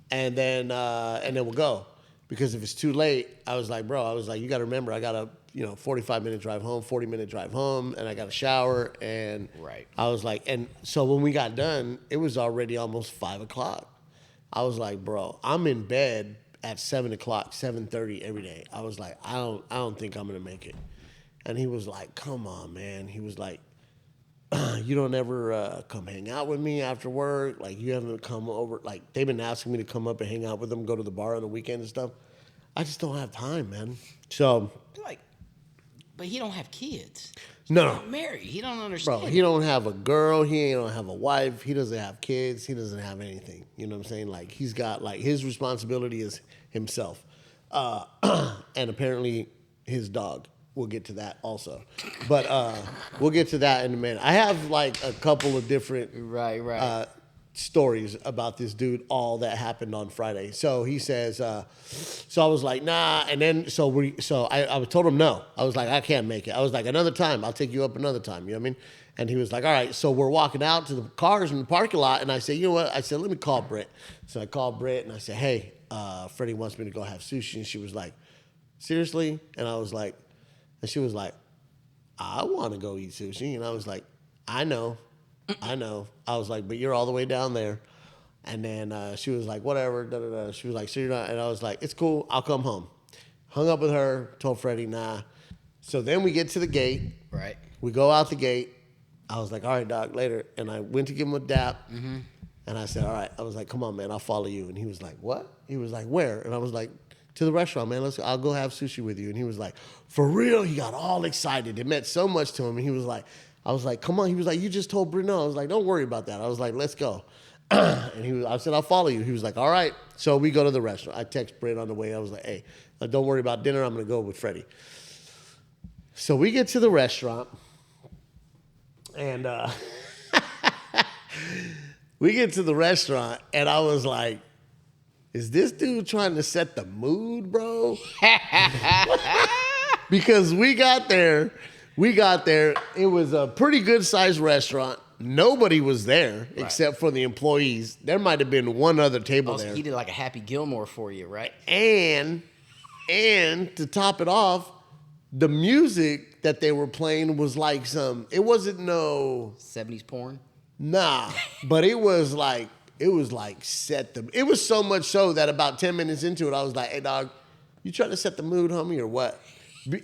and then we'll go. Because if it's too late," I was like, "Bro," I was like, "You got to remember, I got a 45-minute drive home, 40-minute drive home, and I got a shower." And right. I was like, and so when we got done, it was already almost 5:00. I was like, "Bro, I'm in bed at 7:00, 7:30 every day." I was like, I don't think I'm gonna make it." And he was like, "Come on, man." He was like, "You don't ever come hang out with me after work? Like, you haven't come over? Like, they've been asking me to come up and hang out with them, go to the bar on the weekend and stuff. I just don't have time, man." So, like, but he don't have kids. No. He's not married. He don't understand. Bro, he don't have a girl. He don't have a wife. He doesn't have kids. He doesn't have anything. You know what I'm saying? Like, he's got, like, his responsibility is himself. And apparently his dog. We'll get to that also. But we'll get to that in a minute. I have, like, a couple of different right. Stories about this dude, all that happened on Friday. So he says, so I was like, "Nah." And then, I told him no. I was like, "I can't make it." I was like, "Another time. I'll take you up another time." You know what I mean? And he was like, "All right." So we're walking out to the cars in the parking lot. And I said, "You know what?" I said, "Let me call Britt." So I called Britt and I said, "Hey, Freddie wants me to go have sushi." And she was like, "Seriously?" And I was like, and she was like, "I want to go eat sushi." And I was like, I know. I was like, "But you're all the way down there." And then she was like, "Whatever." Da, da, da. She was like, "So you're not?" And I was like, "It's cool. I'll come home." Hung up with her. Told Freddie, nah. So then we get to the gate. Right. We go out the gate. I was like, "All right, Doc, later." And I went to give him a dap. Mm-hmm. And I said, "All right." I was like, "Come on, man. I'll follow you." And he was like, "What?" He was like, "Where?" And I was like, "To the restaurant, man. I'll go have sushi with you." And he was like, "For real?" He got all excited. It meant so much to him. And he was like, I was like, "Come on." He was like, "You just told Bruno." I was like, "Don't worry about that." I was like, "Let's go." And I said, "I'll follow you." He was like, "All right." So we go to the restaurant. I text Britt on the way. I was like, "Hey, don't worry about dinner. I'm going to go with Freddie." So we get to the restaurant, and we get to the restaurant, and I was like, is this dude trying to set the mood, bro? Because we got there, it was a pretty good sized restaurant. Nobody was there except for the employees. There might have been one other table there. He did like a Happy Gilmore for you, right? And to top it off, the music that they were playing was like it wasn't no 70s porn. Nah, but it was like it was so much so that about 10 minutes into it, I was like, hey dog, you trying to set the mood, homie, or what?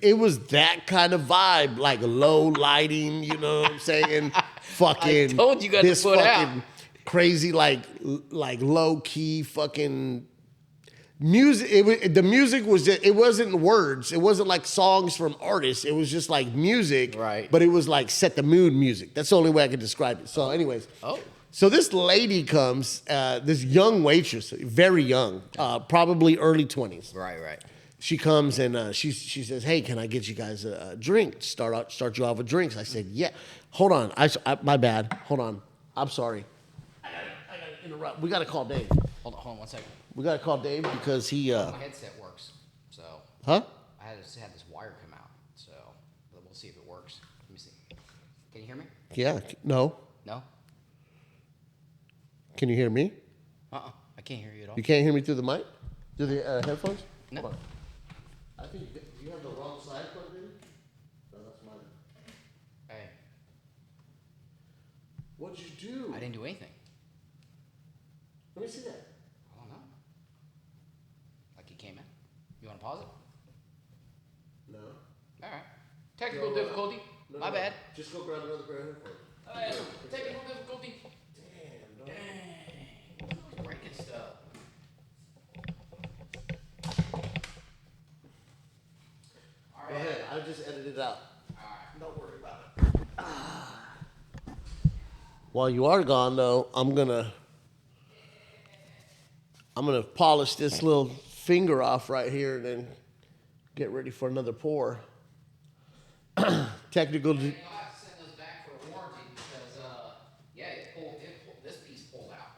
It was that kind of vibe, like low lighting, you know what I'm saying? Fucking I told you got this to put fucking out. crazy, like low key fucking music. The music was just, it wasn't words. It wasn't like songs from artists. It was just like music. Right. But it was like set the mood music. That's the only way I could describe it. So, anyways. Oh. So this lady comes, this young waitress, very young, probably early 20s. Right. She comes and she says, "Hey, can I get you guys a drink? Start you off with drinks." I said, "Yeah." Hold on, my bad. Hold on, I'm sorry. I gotta interrupt. We gotta call Dave. Hold on 1 second. We gotta call Dave because he. My headset works, so. Huh? I had this wire come out, so we'll see if it works. Let me see. Can you hear me? Yeah. No. No. Can you hear me? I can't hear you at all. You can't hear me through the mic? Through the headphones? No. Hold on. I think you have the wrong side plugged in. No, that's mine. Hey, What'd you do? I didn't do anything. Let me see that. I don't know. Like it came in. You want to pause it? No. All right. Technical difficulty. My bad. Just go grab another pair of headphones. Technical difficulty. Damn, dog. Dang. Breaking stuff. Go ahead. I just edited it out. Alright. Don't worry about it. While you are gone, though, I'm gonna polish this little finger off right here and then get ready for another pour. Technical. You know, I have to send those back for a warranty because, this piece pulled out.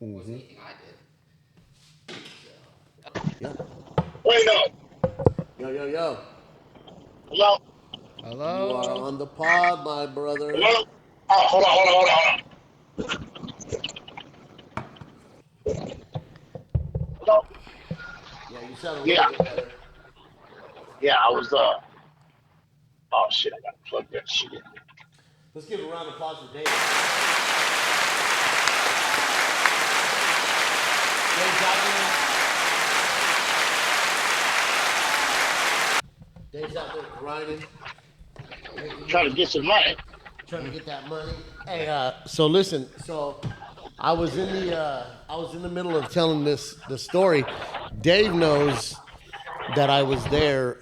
It wasn't anything I did. Yeah. Wait up. Yo. Hello? You Hello? are on the pod, my brother. Hello? Oh, hold on. Hello? Yeah, you sound a little Yeah. bit better. Yeah, I was, oh shit, I gotta plug that shit in. Let's give a round of applause for Dave. Dave's out there grinding. Trying to get some money. Trying to get that money. Hey, so listen. So I was in the middle of telling the story. Dave knows that I was there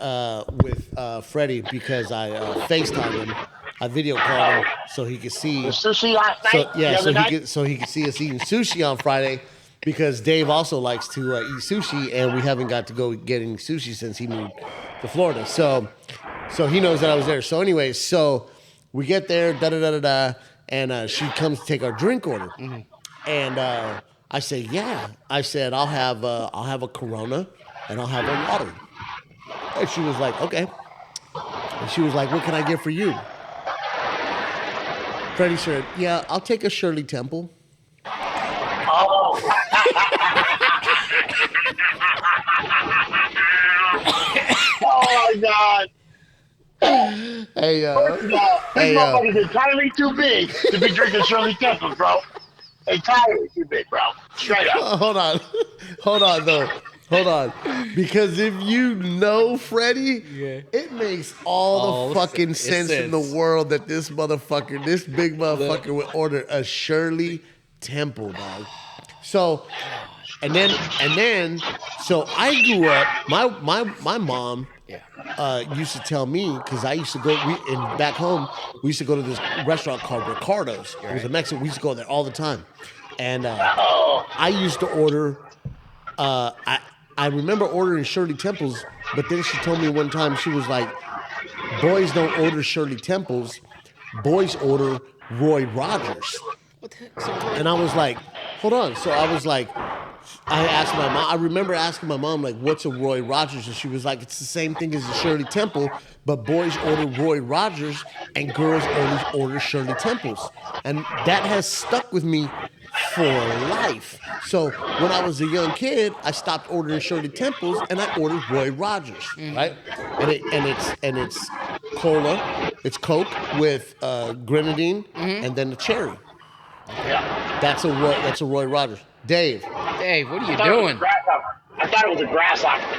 with Freddy because I FaceTimed him. I video called him so he could see. The sushi last night? So he could see us eating sushi on Friday because Dave also likes to eat sushi, and we haven't got to go get any sushi since he moved to Florida. So he knows that I was there. So anyways, so we get there, and she comes to take our drink order, and I say, yeah. I said, I'll have a Corona, and I'll have a water. And she was like, okay. And she was like, what can I get for you? Freddy said, yeah, I'll take a Shirley Temple. Oh. Oh my God. Hey, First of all, this motherfucker's entirely too big to be drinking Shirley Temple, bro. Entirely too big, bro. Straight up. hold on, though. Hold on. Because if you know Freddy, it makes all the fucking sense in the world that this big motherfucker would order a Shirley Temple, dog. So, and then, so I grew up, my mom used to tell me, because I used to go, back home, we used to go to this restaurant called Ricardo's. It was a Mexican, we used to go there all the time. And I used to order, I remember ordering Shirley Temples, but then she told me one time, she was like, boys don't order Shirley Temples. Boys order Roy Rogers. What the heck? So And I was like, hold on. So I was like, I asked my mom. I remember asking my mom, like, what's a Roy Rogers? And she was like, it's the same thing as a Shirley Temple, but boys order Roy Rogers and girls always order Shirley Temples. And that has stuck with me for life. So when I was a young kid, I stopped ordering Shirley Temples and I ordered Roy Rogers, right? And it's cola, it's Coke with grenadine and then the cherry. Yeah. That's a Roy Rogers. Dave. Dave, what are you I thought it was a doing? grasshopper. I thought it was a grasshopper.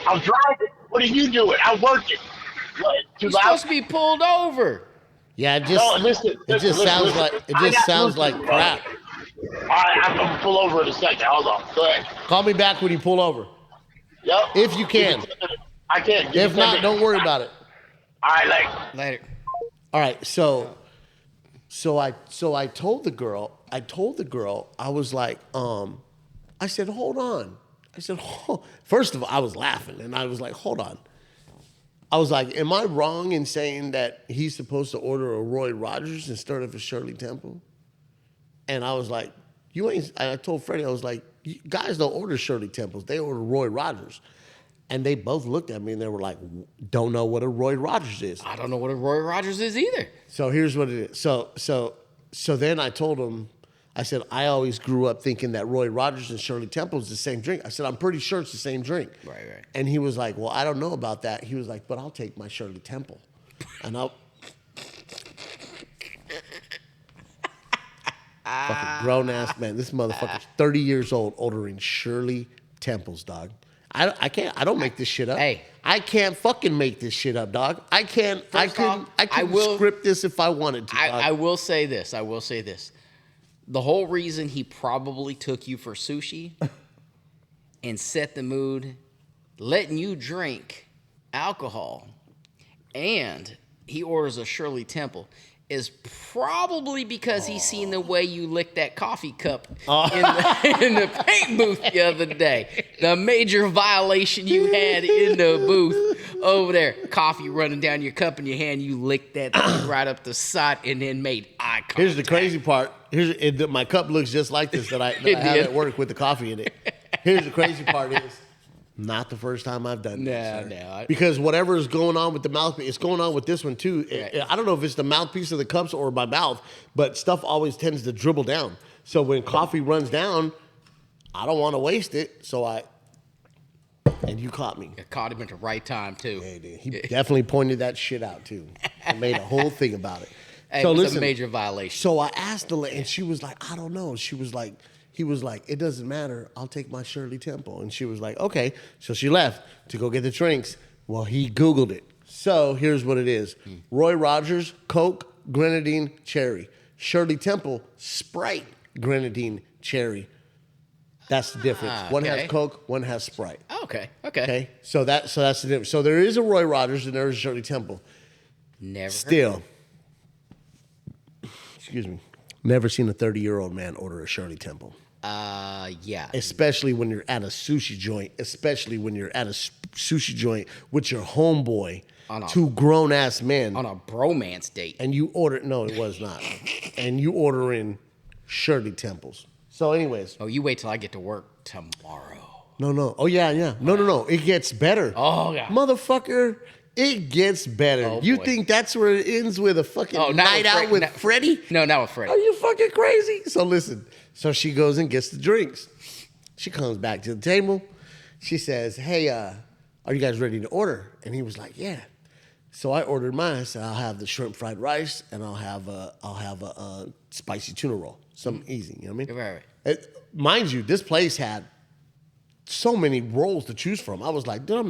I'm driving. What are you doing? I'm working. What? Too You're loud? supposed to be pulled over. Yeah, it just No, listen. it just listen, sounds listen. like it I just got sounds Bluetooth, like bro. crap. All right, I'm going to pull over in a second. Hold on. Go ahead. Call me back when you pull over. Yep. If you can. I can. Give me If 10 not, minutes. don't worry about it. All right, like. Later. All right, so I told the girl, I was like, I said, hold on. I said, first of all, I was laughing and I was like, hold on. I was like, am I wrong in saying that he's supposed to order a Roy Rogers instead of a Shirley Temple? And I was like, you ain't, I told Freddie, I was like, you guys don't order Shirley Temples, they order Roy Rogers. And they both looked at me and they were like, don't know what a Roy Rogers is. I don't know what a Roy Rogers is either. So here's what it is. So then I told him, I said, I always grew up thinking that Roy Rogers and Shirley Temple is the same drink. I said, I'm pretty sure it's the same drink. Right, right. And he was like, well, I don't know about that. He was like, but I'll take my Shirley Temple. And I'll... Fucking grown-ass man. This motherfucker's 30 years old ordering Shirley Temples, dog. I can't. I don't make this shit up. Hey. I can't fucking make this shit up, dog. I can't. I First off, couldn't script this if I wanted to. dog. I will say this. The whole reason he probably took you for sushi and set the mood, letting you drink alcohol, and he orders a Shirley Temple, is probably because he's seen the way you licked that coffee cup in the paint booth the other day. The major violation you had in the booth over there. Coffee running down your cup in your hand. You licked that thing right up the side and then made eye contact. Here's the crazy part. My cup looks just like this that I have did. at work with the coffee in it. Here's the crazy part is, not the first time I've done this. No. Because whatever is going on with the mouthpiece, it's going on with this one too. Right. I don't know if it's the mouthpiece of the cups or my mouth, but stuff always tends to dribble down. So when coffee runs down, I don't want to waste it. And you caught me. I caught him at the right time, too. Hey, dude, he definitely pointed that shit out too. And made a whole thing about it. Hey, So it was listen, a major violation. so I asked the lady, and she was like, I don't know. He was like, it doesn't matter. I'll take my Shirley Temple. And she was like, okay. So she left to go get the drinks. Well, he Googled it. So here's what it is. Roy Rogers, Coke, grenadine, cherry. Shirley Temple, Sprite, grenadine, cherry. That's the difference. One okay. has Coke, one has Sprite. Okay. Okay? So that's the difference. So there is a Roy Rogers and there is a Shirley Temple. Never. Still, excuse me, never seen a 30-year-old man order a Shirley Temple. Yeah. Especially when you're at a sushi joint. With your homeboy, two grown-ass men. On a bromance date. And you order, no, it was not. And you order in Shirley Temples. So anyways. Oh, you wait till I get to work tomorrow. No. Oh, yeah. No. It gets better. Oh, yeah. Motherfucker, it gets better. Oh, You boy. think that's where it ends with a fucking not night out with Freddy? No, not with Freddy. Are you fucking crazy? So listen. So she goes and gets the drinks. She comes back to the table. She says, hey, are you guys ready to order? And he was like, yeah. So I ordered mine. I said, I'll have the shrimp fried rice and I'll have a spicy tuna roll. Something easy, you know what I mean? Right. Mind you, this place had so many rolls to choose from. I was like, dude,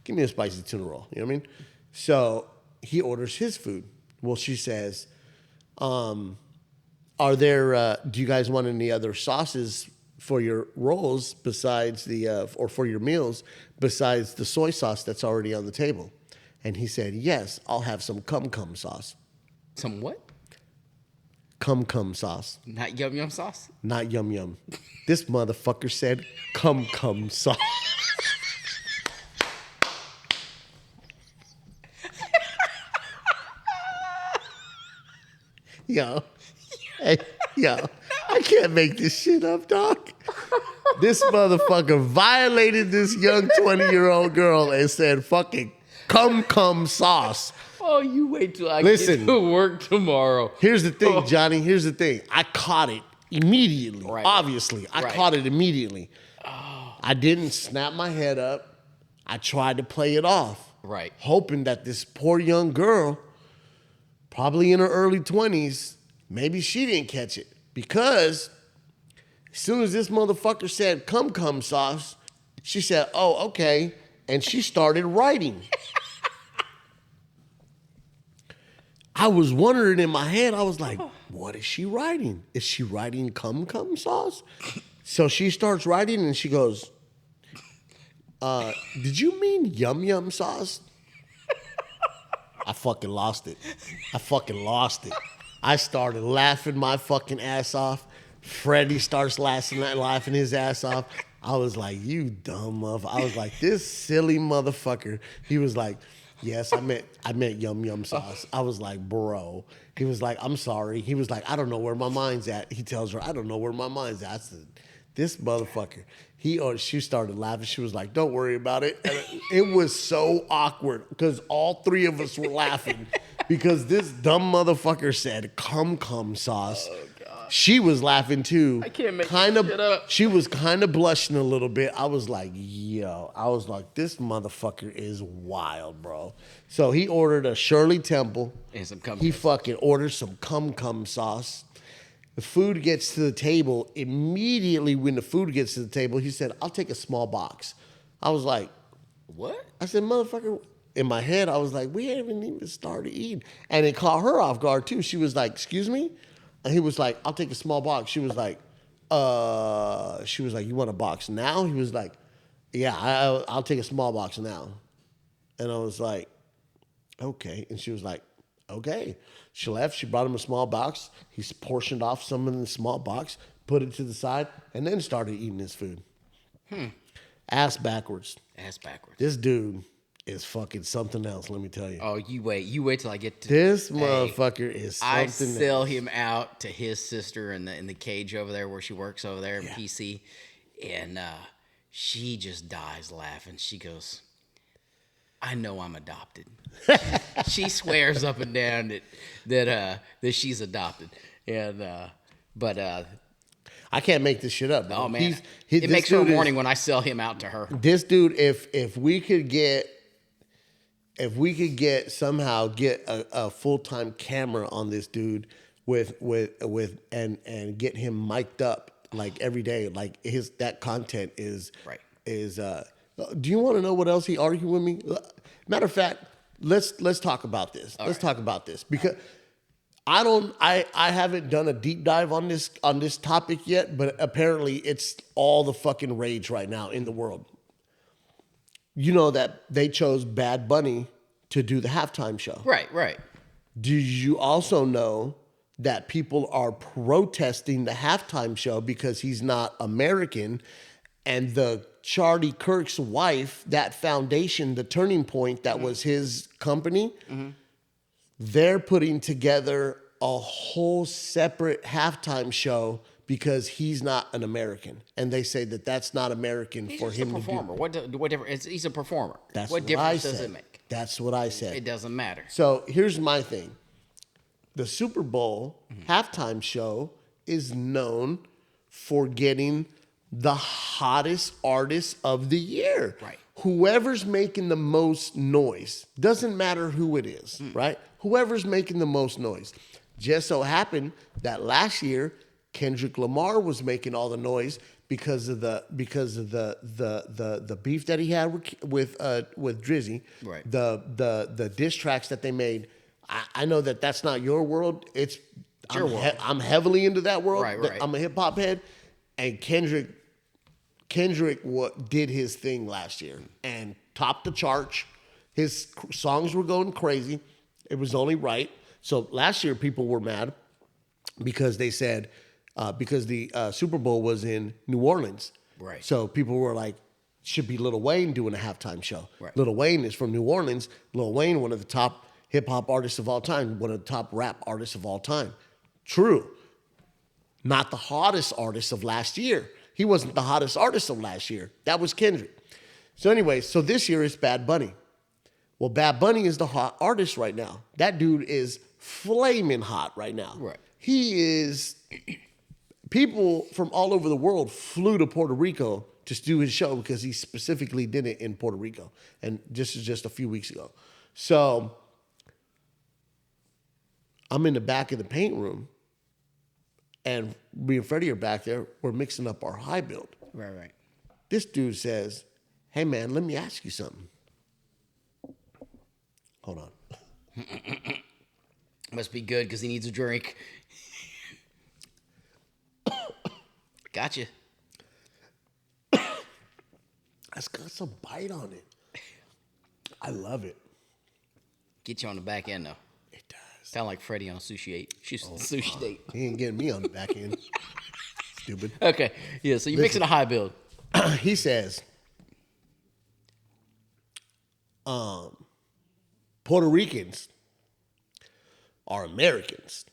give me a spicy tuna roll. You know what I mean? So he orders his food. Well, she says, do you guys want any other sauces for your rolls besides or for your meals besides the soy sauce that's already on the table? And he said, yes, I'll have some cum sauce. Some what? Cum sauce. Not yum sauce? Not yum. This motherfucker said cum sauce. Yo. Hey, yo. I can't make this shit up, dog. This motherfucker violated this young 20-year-old girl and said fucking cum sauce. Oh, you wait till I Listen. get to work tomorrow. Here's the thing, Johnny. Here's the thing. I caught it immediately. Right. Obviously. I caught it immediately. I didn't snap my head up. I tried to play it off. Right. Hoping that this poor young girl, probably in her early 20s, maybe she didn't catch it. Because as soon as this motherfucker said cum sauce, she said, oh, okay. And she started writing. I was wondering in my head, I was like, what is she writing? Is she writing cum sauce? So she starts writing and she goes, did you mean yum sauce? I fucking lost it. I started laughing my fucking ass off. Freddie starts laughing his ass off. I was like, you dumb motherfucker. I was like, this silly motherfucker. He was like, yes, I meant yum sauce. I was like, bro. He was like, I'm sorry. He was like, I don't know where my mind's at. He tells her, I don't know where my mind's at. I said, this motherfucker. She started laughing. She was like, don't worry about it. And it was so awkward because all three of us were laughing because this dumb motherfucker said cum sauce. Oh, God. She was laughing too. I can't make this shit up. She was kind of blushing a little bit. I was like, this motherfucker is wild, bro. So he ordered a Shirley Temple. And some cum. He fucking ordered some cum sauce. The food gets to the table. Immediately when the food gets to the table, he said, I'll take a small box. I was like, what? I said, motherfucker. In my head, I was like, we haven't even started eating. And it caught her off guard too. She was like, excuse me? And he was like, I'll take a small box. She was like, you want a box now? He was like, yeah, I'll take a small box now. And I was like, okay. And she was like, okay. She left. She brought him a small box. He portioned off some in the small box, put it to the side, and then started eating his food. Ass backwards. This dude is fucking something else, let me tell you. Oh, you wait till I get to this motherfucker is something I sell him out to his sister in the cage over there where she works over there in PC, and she just dies laughing. She goes, I know I'm adopted. She swears up and down that she's adopted, and but I can't make this shit up. Oh man, it makes her morning when I sell him out to her. This dude, if we could somehow get a full-time camera on this dude and get him mic'd up like every day, like that content is right. Do you want to know what else he argued with me? Matter of fact, let's talk about this. Let's talk about this because I haven't done a deep dive on this topic yet, but apparently it's all the fucking rage right now in the world. You know that they chose Bad Bunny to do the halftime show. Right. Do you also know that people are protesting the halftime show because he's not American, and the Charlie Kirk's wife, that foundation, the Turning Point, that was his company, they're putting together a whole separate halftime show because he's not an American, and they say that that's not American for him to do. He's a performer. What difference? He's a performer. That's what difference does it make? That's what I said. It doesn't matter. So here's my thing: the Super Bowl halftime show is known for getting the hottest artist of the year. Right. Whoever's making the most noise, doesn't matter who it is, right? Whoever's making the most noise. Just so happened that last year Kendrick Lamar was making all the noise because of the beef that he had with Drizzy. Right. The diss tracks that they made. I know that that's not your world. It's your world. I'm heavily into that world. Right. I'm a hip hop head, and Kendrick did his thing last year and topped the charts. His songs were going crazy. It was only right. So last year people were mad because they said because the Super Bowl was in New Orleans. Right. So people were like, should be Lil Wayne doing a halftime show. Right. Lil Wayne is from New Orleans. Lil Wayne, one of the top hip hop artists of all time, one of the top rap artists of all time. True. Not the hottest artist of last year. He wasn't the hottest artist of last year. That was Kendrick. So anyway, so this year it's Bad Bunny. Well, Bad Bunny is the hot artist right now. That dude is flaming hot right now. Right. He is, people from all over the world flew to Puerto Rico to do his show because he specifically did it in Puerto Rico. And this is just a few weeks ago. So I'm in the back of the paint room and me and Freddy are back there. We're mixing up our high build. Right. This dude says, hey man, let me ask you something. Hold on. Must be good because he needs a drink. Gotcha. That's got some bite on it. I love it. Get you on the back end, though. It does. Sound like Freddy on a sushi date. He ain't getting me on the back end. Stupid. Okay, yeah, so you're mixing a high build. He says, Puerto Ricans are Americans.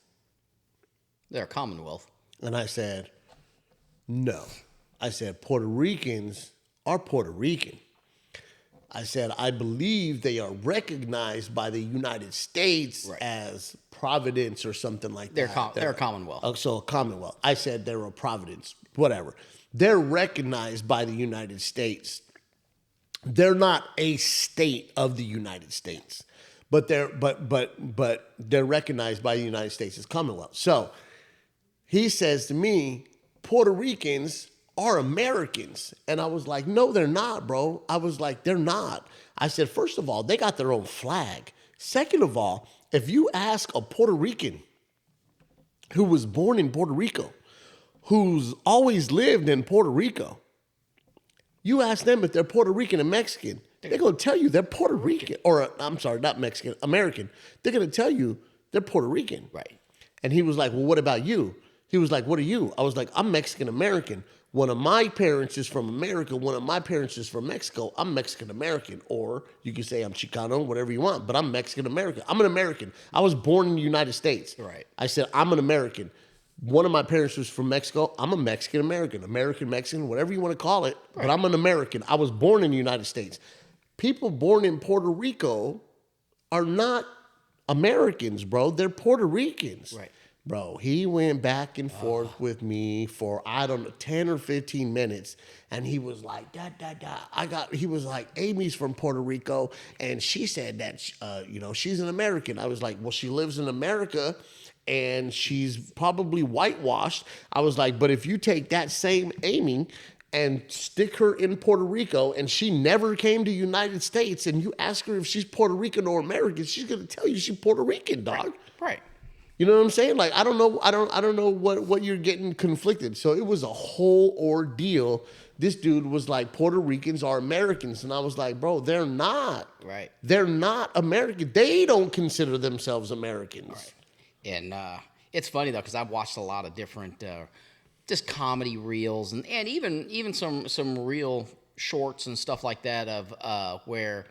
They're a Commonwealth. And I said, no. I said, Puerto Ricans are Puerto Rican. I said, I believe they are recognized by the United States as Providence or something like that. They're a Commonwealth. Oh, so a Commonwealth. I said they're a Providence, whatever. They're recognized by the United States. They're not a state of the United States, but they're recognized by the United States as Commonwealth. So he says to me, Puerto Ricans are Americans. And I was like, no, they're not, bro. I was like, they're not. I said, first of all, they got their own flag. Second of all, if you ask a Puerto Rican who was born in Puerto Rico, who's always lived in Puerto Rico, you ask them if they're Puerto Rican and Mexican, they're going to tell you they're Puerto Rican. Or, I'm sorry, not Mexican, American. They're going to tell you they're Puerto Rican. Right. And he was like, well, what about you? He was like, what are you? I was like, I'm Mexican American. One of my parents is from America. One of my parents is from Mexico. I'm Mexican American. Or you can say I'm Chicano, whatever you want, but I'm Mexican American. I'm an American. I was born in the United States. Right. I said, I'm an American. One of my parents was from Mexico. I'm a Mexican American, American Mexican, whatever you want to call it. Right. But I'm an American. I was born in the United States. People born in Puerto Rico are not Americans, bro. They're Puerto Ricans. Right. Bro, he went back and forth with me for, I don't know, 10 or 15 minutes. And he was like, he was like, Amy's from Puerto Rico. And she said that, she's an American. I was like, well, she lives in America and she's probably whitewashed. I was like, but if you take that same Amy and stick her in Puerto Rico and she never came to the United States and you ask her if she's Puerto Rican or American, she's going to tell you she's Puerto Rican, dog. Right. You know what I'm saying? Like, I don't know what you're getting conflicted. So it was a whole ordeal. This dude was like, Puerto Ricans are Americans. And I was like, bro, they're not. Right. They're not American. They don't consider themselves Americans. Right. And it's funny, though, because I've watched a lot of different just comedy reels and even some real shorts and stuff like that of where,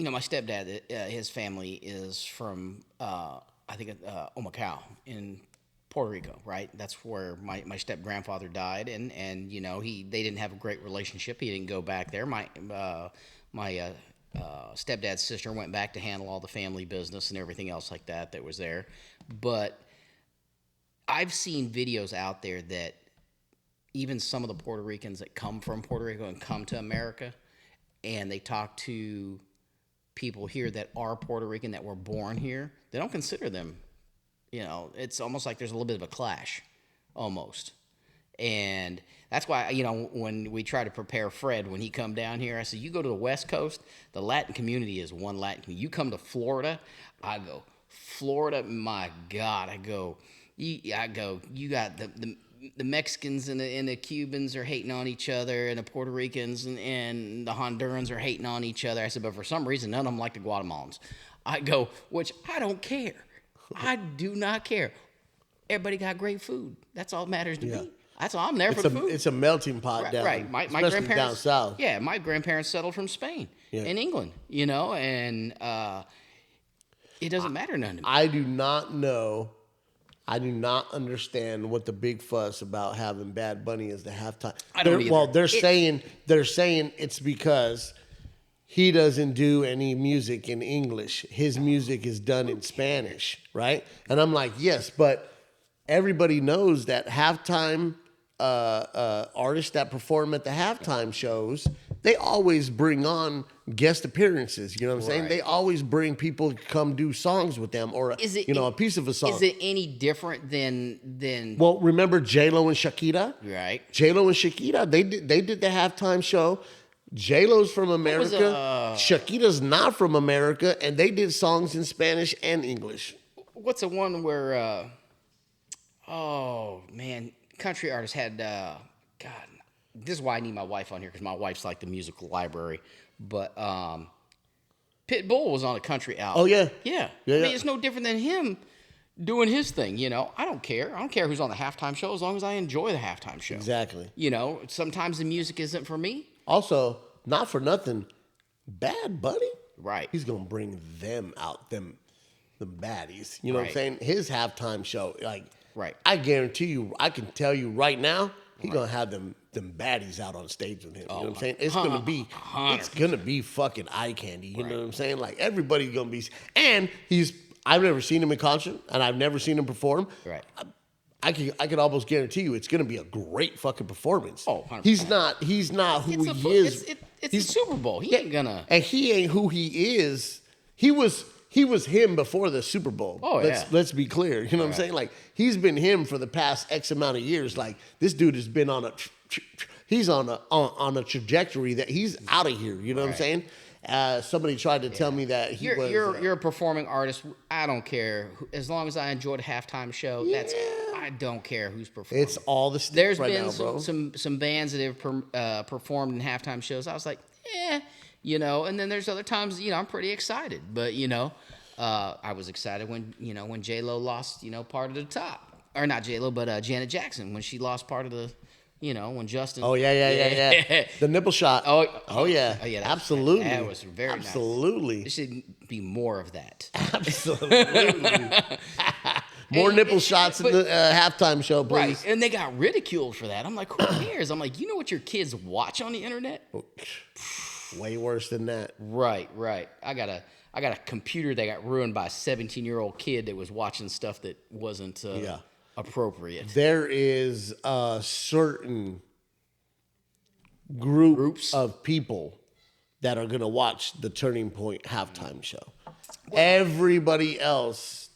my stepdad, his family is from, I think, Humacao in Puerto Rico, right? That's where my step-grandfather died, and they didn't have a great relationship. He didn't go back there. My stepdad's sister went back to handle all the family business and everything else like that was there. But I've seen videos out there that even some of the Puerto Ricans that come from Puerto Rico and come to America, and they talk to people here that are Puerto Rican that were born here, they don't consider them, it's almost like there's a little bit of a clash, almost. And that's why, when we try to prepare Fred, when he come down here, I said, you go to the West Coast, the Latin community is one Latin community. You come to Florida, I go, Florida, my God, you got the Mexicans and the Cubans are hating on each other, and the Puerto Ricans and the Hondurans are hating on each other. I said, but for some reason, none of them like the Guatemalans. I go, which I don't care. I do not care. Everybody got great food. That's all that matters to me. That's all I'm there for the food. It's a melting pot down, right. My especially grandparents down south. Yeah, my grandparents settled from Spain and England, and It doesn't matter none to me. I do not know. I do not understand what the big fuss about having Bad Bunny as the halftime. I don't either. Well, they're saying it's because he doesn't do any music in English. His music is done in Spanish, right? And I'm like, yes, but everybody knows that halftime artists that perform at the halftime shows, they always bring on guest appearances. You know what I'm saying? They always bring people to come do songs with them, or a piece of a song. Is it any different than? Well, remember J-Lo and Shakira? Right. J-Lo and Shakira, they did the halftime show. J-Lo's from America. Shakira's not from America, and they did songs in Spanish and English. What's the one where? Oh man, country artists had. God, this is why I need my wife on here, because my wife's like the musical library. But Pitbull was on a country album. Oh yeah, yeah. I mean, it's no different than him doing his thing. You know, I don't care. I don't care who's on the halftime show as long as I enjoy the halftime show. Exactly. You know, sometimes the music isn't for me. Also, not for nothing, Bad Bunny. Right. He's gonna bring them out, them baddies. You know what I'm saying? His halftime show, like. Right. I guarantee you, I can tell you right now, he's gonna have them baddies out on stage with him. You know what I'm saying? It's gonna be fucking eye candy. You know what I'm saying? Like everybody's gonna be, and I've never seen him in concert, and I've never seen him perform. Right. I can almost guarantee you, it's gonna be a great fucking performance. Oh, 100%. He's not who he is. It's a Super Bowl. He ain't gonna. And he ain't who he is. He was him before the Super Bowl. Oh, Let's be clear. You know what I'm saying? Like, he's been him for the past X amount of years. Like, this dude has been on a trajectory that he's out of here. You know what I'm saying? Somebody tried to tell me that you're a performing artist. I don't care. As long as I enjoy the halftime show, I don't care who's performing. It's all the stuff There's right been now, bro. some bands that have performed in halftime shows. I was like, you know. And then there's other times, you know, I'm pretty excited. But you know, I was excited when J-Lo lost, part of the top, or not J-Lo, but Janet Jackson when she lost part of the. When Justin. Oh yeah. The nipple shot. Oh yeah. Absolutely. That was very absolutely. Nice. There should be more of that. Absolutely. More nipple shots in the halftime show, please. Right, and they got ridiculed for that. I'm like, who cares? I'm like, you know what your kids watch on the internet? Way worse than that. Right. I got a computer that got ruined by a 17-year-old kid that was watching stuff that wasn't. Appropriate. There is a certain groups of people that are going to watch the Turning Point halftime show. Everybody else.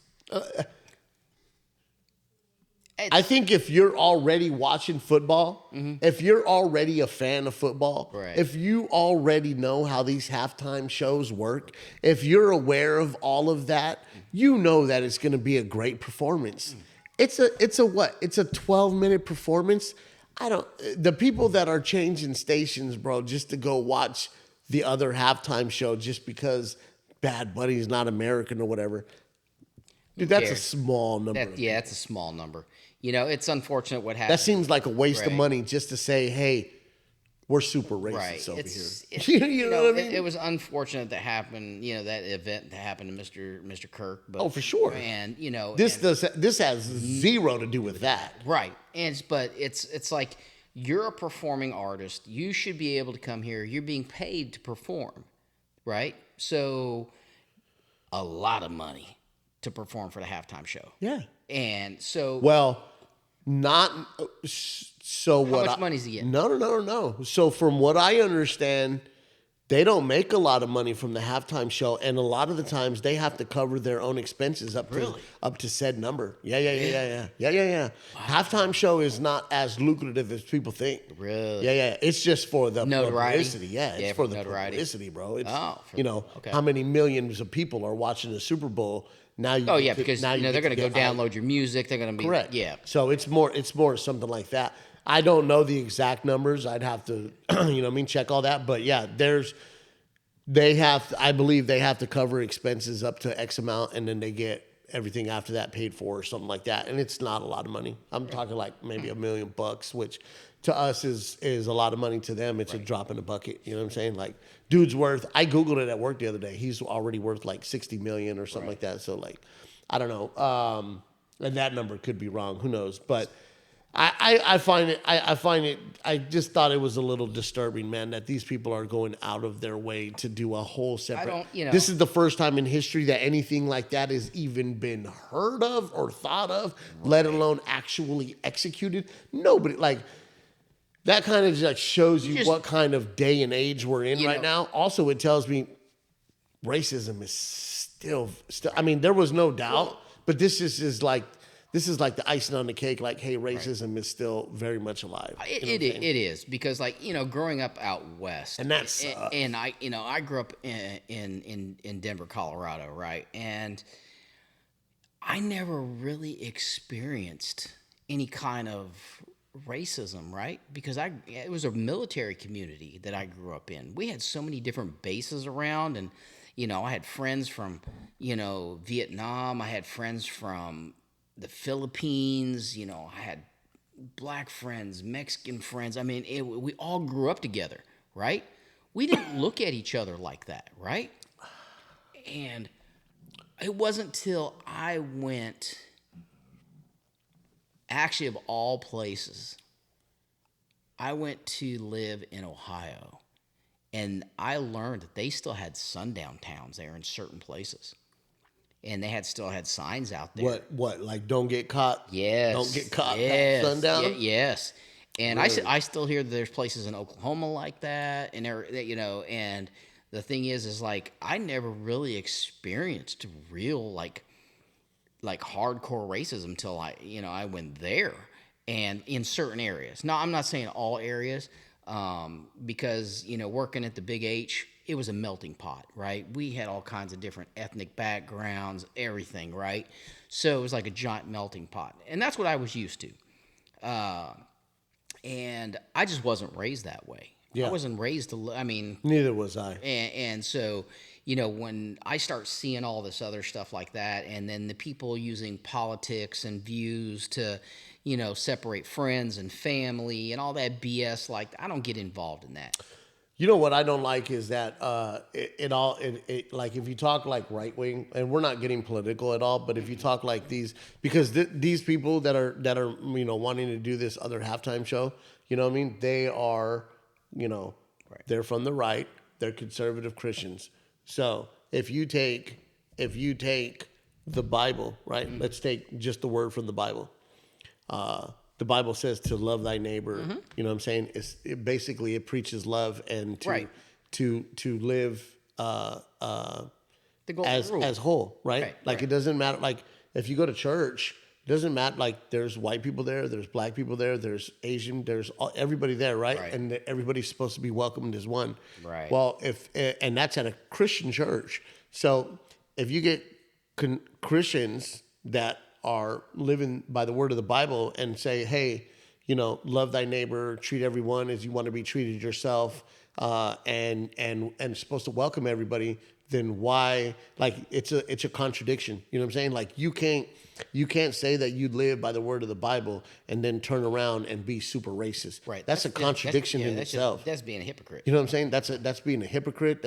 I think if you're already watching football, if you're already a fan of football, if you already know how these halftime shows work, if you're aware of all of that, you know that it's going to be a great performance. It's a what? It's a 12-minute performance. The people that are changing stations, bro, just to go watch the other halftime show just because Bad Bunny's not American or whatever. Dude, that's a small number. It's a small number. It's unfortunate what happened. That seems like a waste of money just to say, hey, we're super racist over here. You know what I mean? It was unfortunate that happened, that event that happened to Mr. Kirk. But, for sure. And, this has zero to do with that. Right. But it's like you're a performing artist. You should be able to come here. You're being paid to perform, right? So a lot of money to perform for the halftime show. Yeah. And so... Well... Not so. What? How much money is he getting? No. So from what I understand, they don't make a lot of money from the halftime show, and a lot of the times they have to cover their own expenses up to said number. Yeah. Wow. Halftime show is not as lucrative as people think. Really? Yeah. It's just for the notoriety. Publicity. Yeah, it's for the notoriety. Publicity, bro. It's okay. How many millions of people are watching the Super Bowl. Now you because they're going to go download your music. They're going to be correct. Yeah. So it's more something like that. I don't know the exact numbers. I'd have to, check all that. But yeah, I believe they have to cover expenses up to X amount, and then they get everything after that paid for or something like that. And it's not a lot of money. I'm talking like maybe $1 million, which to us is a lot of money. To them, it's a drop in the bucket. You know what I'm saying? Like, dude's worth, I Googled it at work the other day. He's already worth like 60 million or something like that. So like, I don't know. And that number could be wrong. Who knows? But I find it, I just thought it was a little disturbing, man, that these people are going out of their way to do a whole separate. This is the first time in history that anything like that has even been heard of or thought of, let alone actually executed. Nobody, like, that kind of just like shows you what kind of day and age we're in right now. Also, it tells me racism is still, I mean, there was no doubt, but this is like the icing on the cake. Like, hey, racism is still very much alive. It is, because, like, growing up out west, and that's and I grew up in Denver, Colorado, right? And I never really experienced any kind of racism, right? Because it was a military community that I grew up in. We had so many different bases around, and I had friends from Vietnam. I had friends from the Philippines. I had black friends, Mexican friends. I mean, we all grew up together, right? We didn't look at each other like that, right? And it wasn't till I went, actually, of all places, I went to live in Ohio, and I learned that they still had sundown towns there in certain places. And they still had signs out there. What? Like, don't get caught? Yes. Don't get caught at sundown? Yes. And really? I still hear that there's places in Oklahoma like that, and and the thing is like, I never really experienced real like hardcore racism until I went there, and in certain areas. Now, I'm not saying all areas, because working at the Big H, it was a melting pot, right? We had all kinds of different ethnic backgrounds, everything, right? So it was like a giant melting pot, and that's what I was used to. And I just wasn't raised that way. Yeah. I wasn't raised to. I mean, neither was I. And so, when I start seeing all this other stuff like that, and then the people using politics and views to, separate friends and family and all that BS, like, I don't get involved in that. You know what I don't like is that like, if you talk like right wing, and we're not getting political at all, but if you talk like these, because these people that are wanting to do this other halftime show, what I mean, they are they're from the right, they're conservative Christians. So if you take the Bible, right? Mm-hmm. Let's take just the word from the Bible. The Bible says to love thy neighbor. Mm-hmm. You know what I'm saying? Basically it preaches love and to live as whole, right? Like, it doesn't matter. Like, if you go to church, it doesn't matter. Like, there's white people there, there's black people there, there's Asian, there's everybody there, right? And everybody's supposed to be welcomed as one. Right. Well, and that's at a Christian church. So if you get Christians that are living by the word of the Bible and say, hey, love thy neighbor, treat everyone as you want to be treated yourself, and supposed to welcome everybody, then why? Like, it's a contradiction. You know what I'm saying? Like, you can't say that you live by the word of the Bible and then turn around and be super racist. Right. That's a contradiction in itself. That's being a hypocrite. You know what I'm saying? That's being a hypocrite.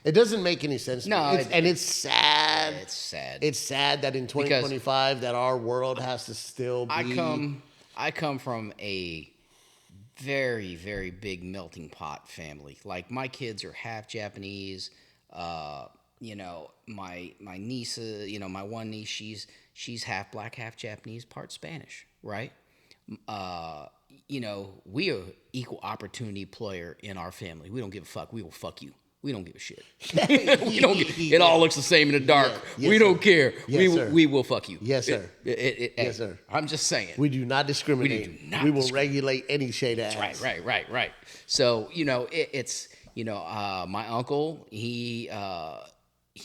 It doesn't make any sense. No, it's sad. It's sad. It's sad that in 2025 that our world has to still be. I come from a very, very big melting pot family. Like, my kids are half Japanese. My niece, my one niece, she's half black, half Japanese, part Spanish, right? We are equal opportunity player in our family. We don't give a fuck. We will fuck you. We don't give a shit. It all looks the same in the dark. Yes, we don't care. Yes, we will fuck you. Yes, sir. Yes, sir. I'm just saying. We do not discriminate. We will regulate any shade of ass. Right. So, it's my uncle, he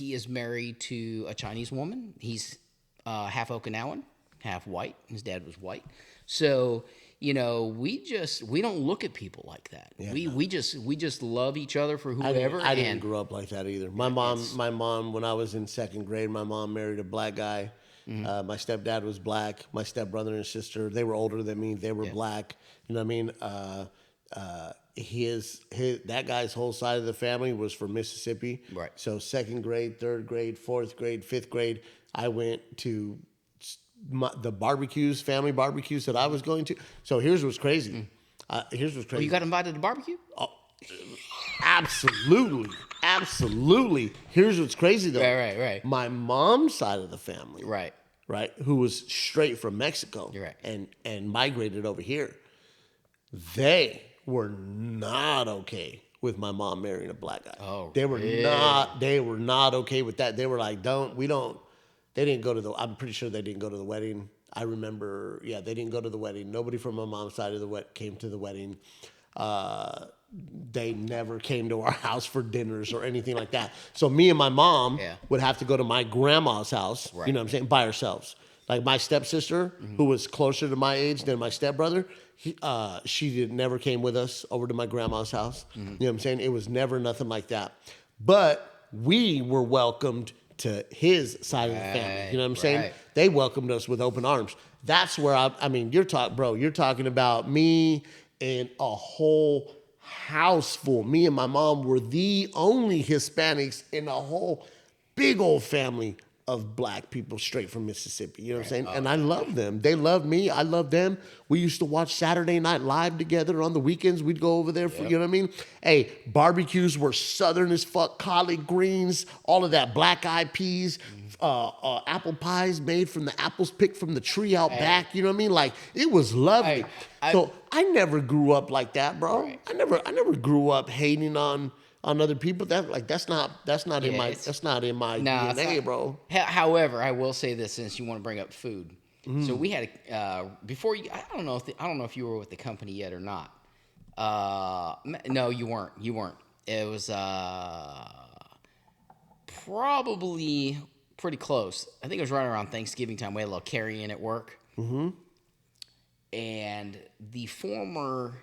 is married to a Chinese woman. He's half Okinawan, half white. His dad was white. So, we don't look at people like that. Yeah, we just love each other for I whoever. didn't grow up like that either. My mom, when I was in second grade, my mom married a black guy. My stepdad was black. My stepbrother and sister, they were older than me. They were black. You know what I mean? His that guy's whole side of the family was from Mississippi. Right. So second grade, third grade, fourth grade, fifth grade, I went to the family barbecues that I was going to. So here's what's crazy. Here's what's crazy. Oh, you got invited to barbecue? Oh, absolutely. Here's what's crazy though. Right. My mom's side of the family, Right. who was straight from Mexico, and migrated over here. They were not okay with my mom marrying a black guy. Oh, they were not. They were not okay with that. They were like, They didn't go to I'm pretty sure they didn't go to the wedding. I remember, they didn't go to the wedding. Nobody from my mom's side of the came to the wedding. They never came to our house for dinners or anything like that. So me and my mom would have to go to my grandma's house, you know what I'm saying, by ourselves. Like my stepsister, who was closer to my age than my stepbrother, she never came with us over to my grandma's house. You know what I'm saying? It was never nothing like that. But we were welcomed to his side of the family. You know what I'm saying? They welcomed us with open arms. That's where you're talking about me and a whole house full. Me and my mom were the only Hispanics in a whole big old family of black people straight from Mississippi. You know what I'm saying? And I love them. They love me. I love them. We used to watch Saturday Night Live together on the weekends. We'd go over there for, you know what I mean? Hey, barbecues were Southern as fuck, collard greens, all of that, black eyed peas, apple pies made from the apples picked from the tree out back. You know what I mean? Like, it was lovely. So I never grew up like that, bro. I never grew up hating on other people. That's not in my DNA, bro. However, I will say this, since you want to bring up food. So we had before you. I don't know if you were with the company yet or not. No, you weren't. It was probably pretty close. I think it was right around Thanksgiving time. We had a little carry-in at work. And the former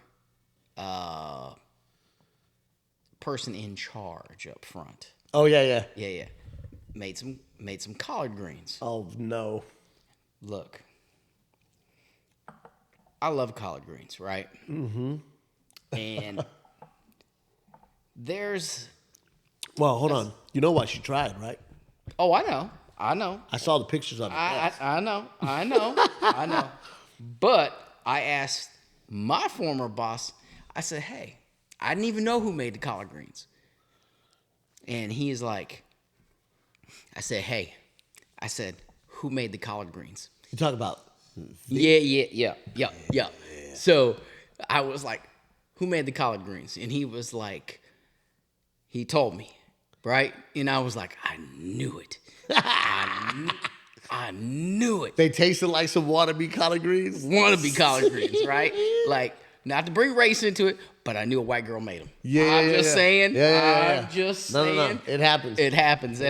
person in charge up front. Oh yeah. Made some collard greens. Oh no. Look, I love collard greens, right? And there's. Well, hold on. You know why she tried, right? Oh, I know. I saw the pictures of it. I know. But I asked my former boss. I said, "Hey, I didn't even know who made the collard greens." And he is like, I said, "Who made the collard greens?" You talk about Yeah. So I was like, "Who made the collard greens?" And he was like, he told me, right? And I was like, I knew it. I knew it. They tasted like some wannabe collard greens. Wannabe collard greens, right? Like, not to bring race into it, but I knew a white girl made them. I'm just saying. No. It happens. It happens.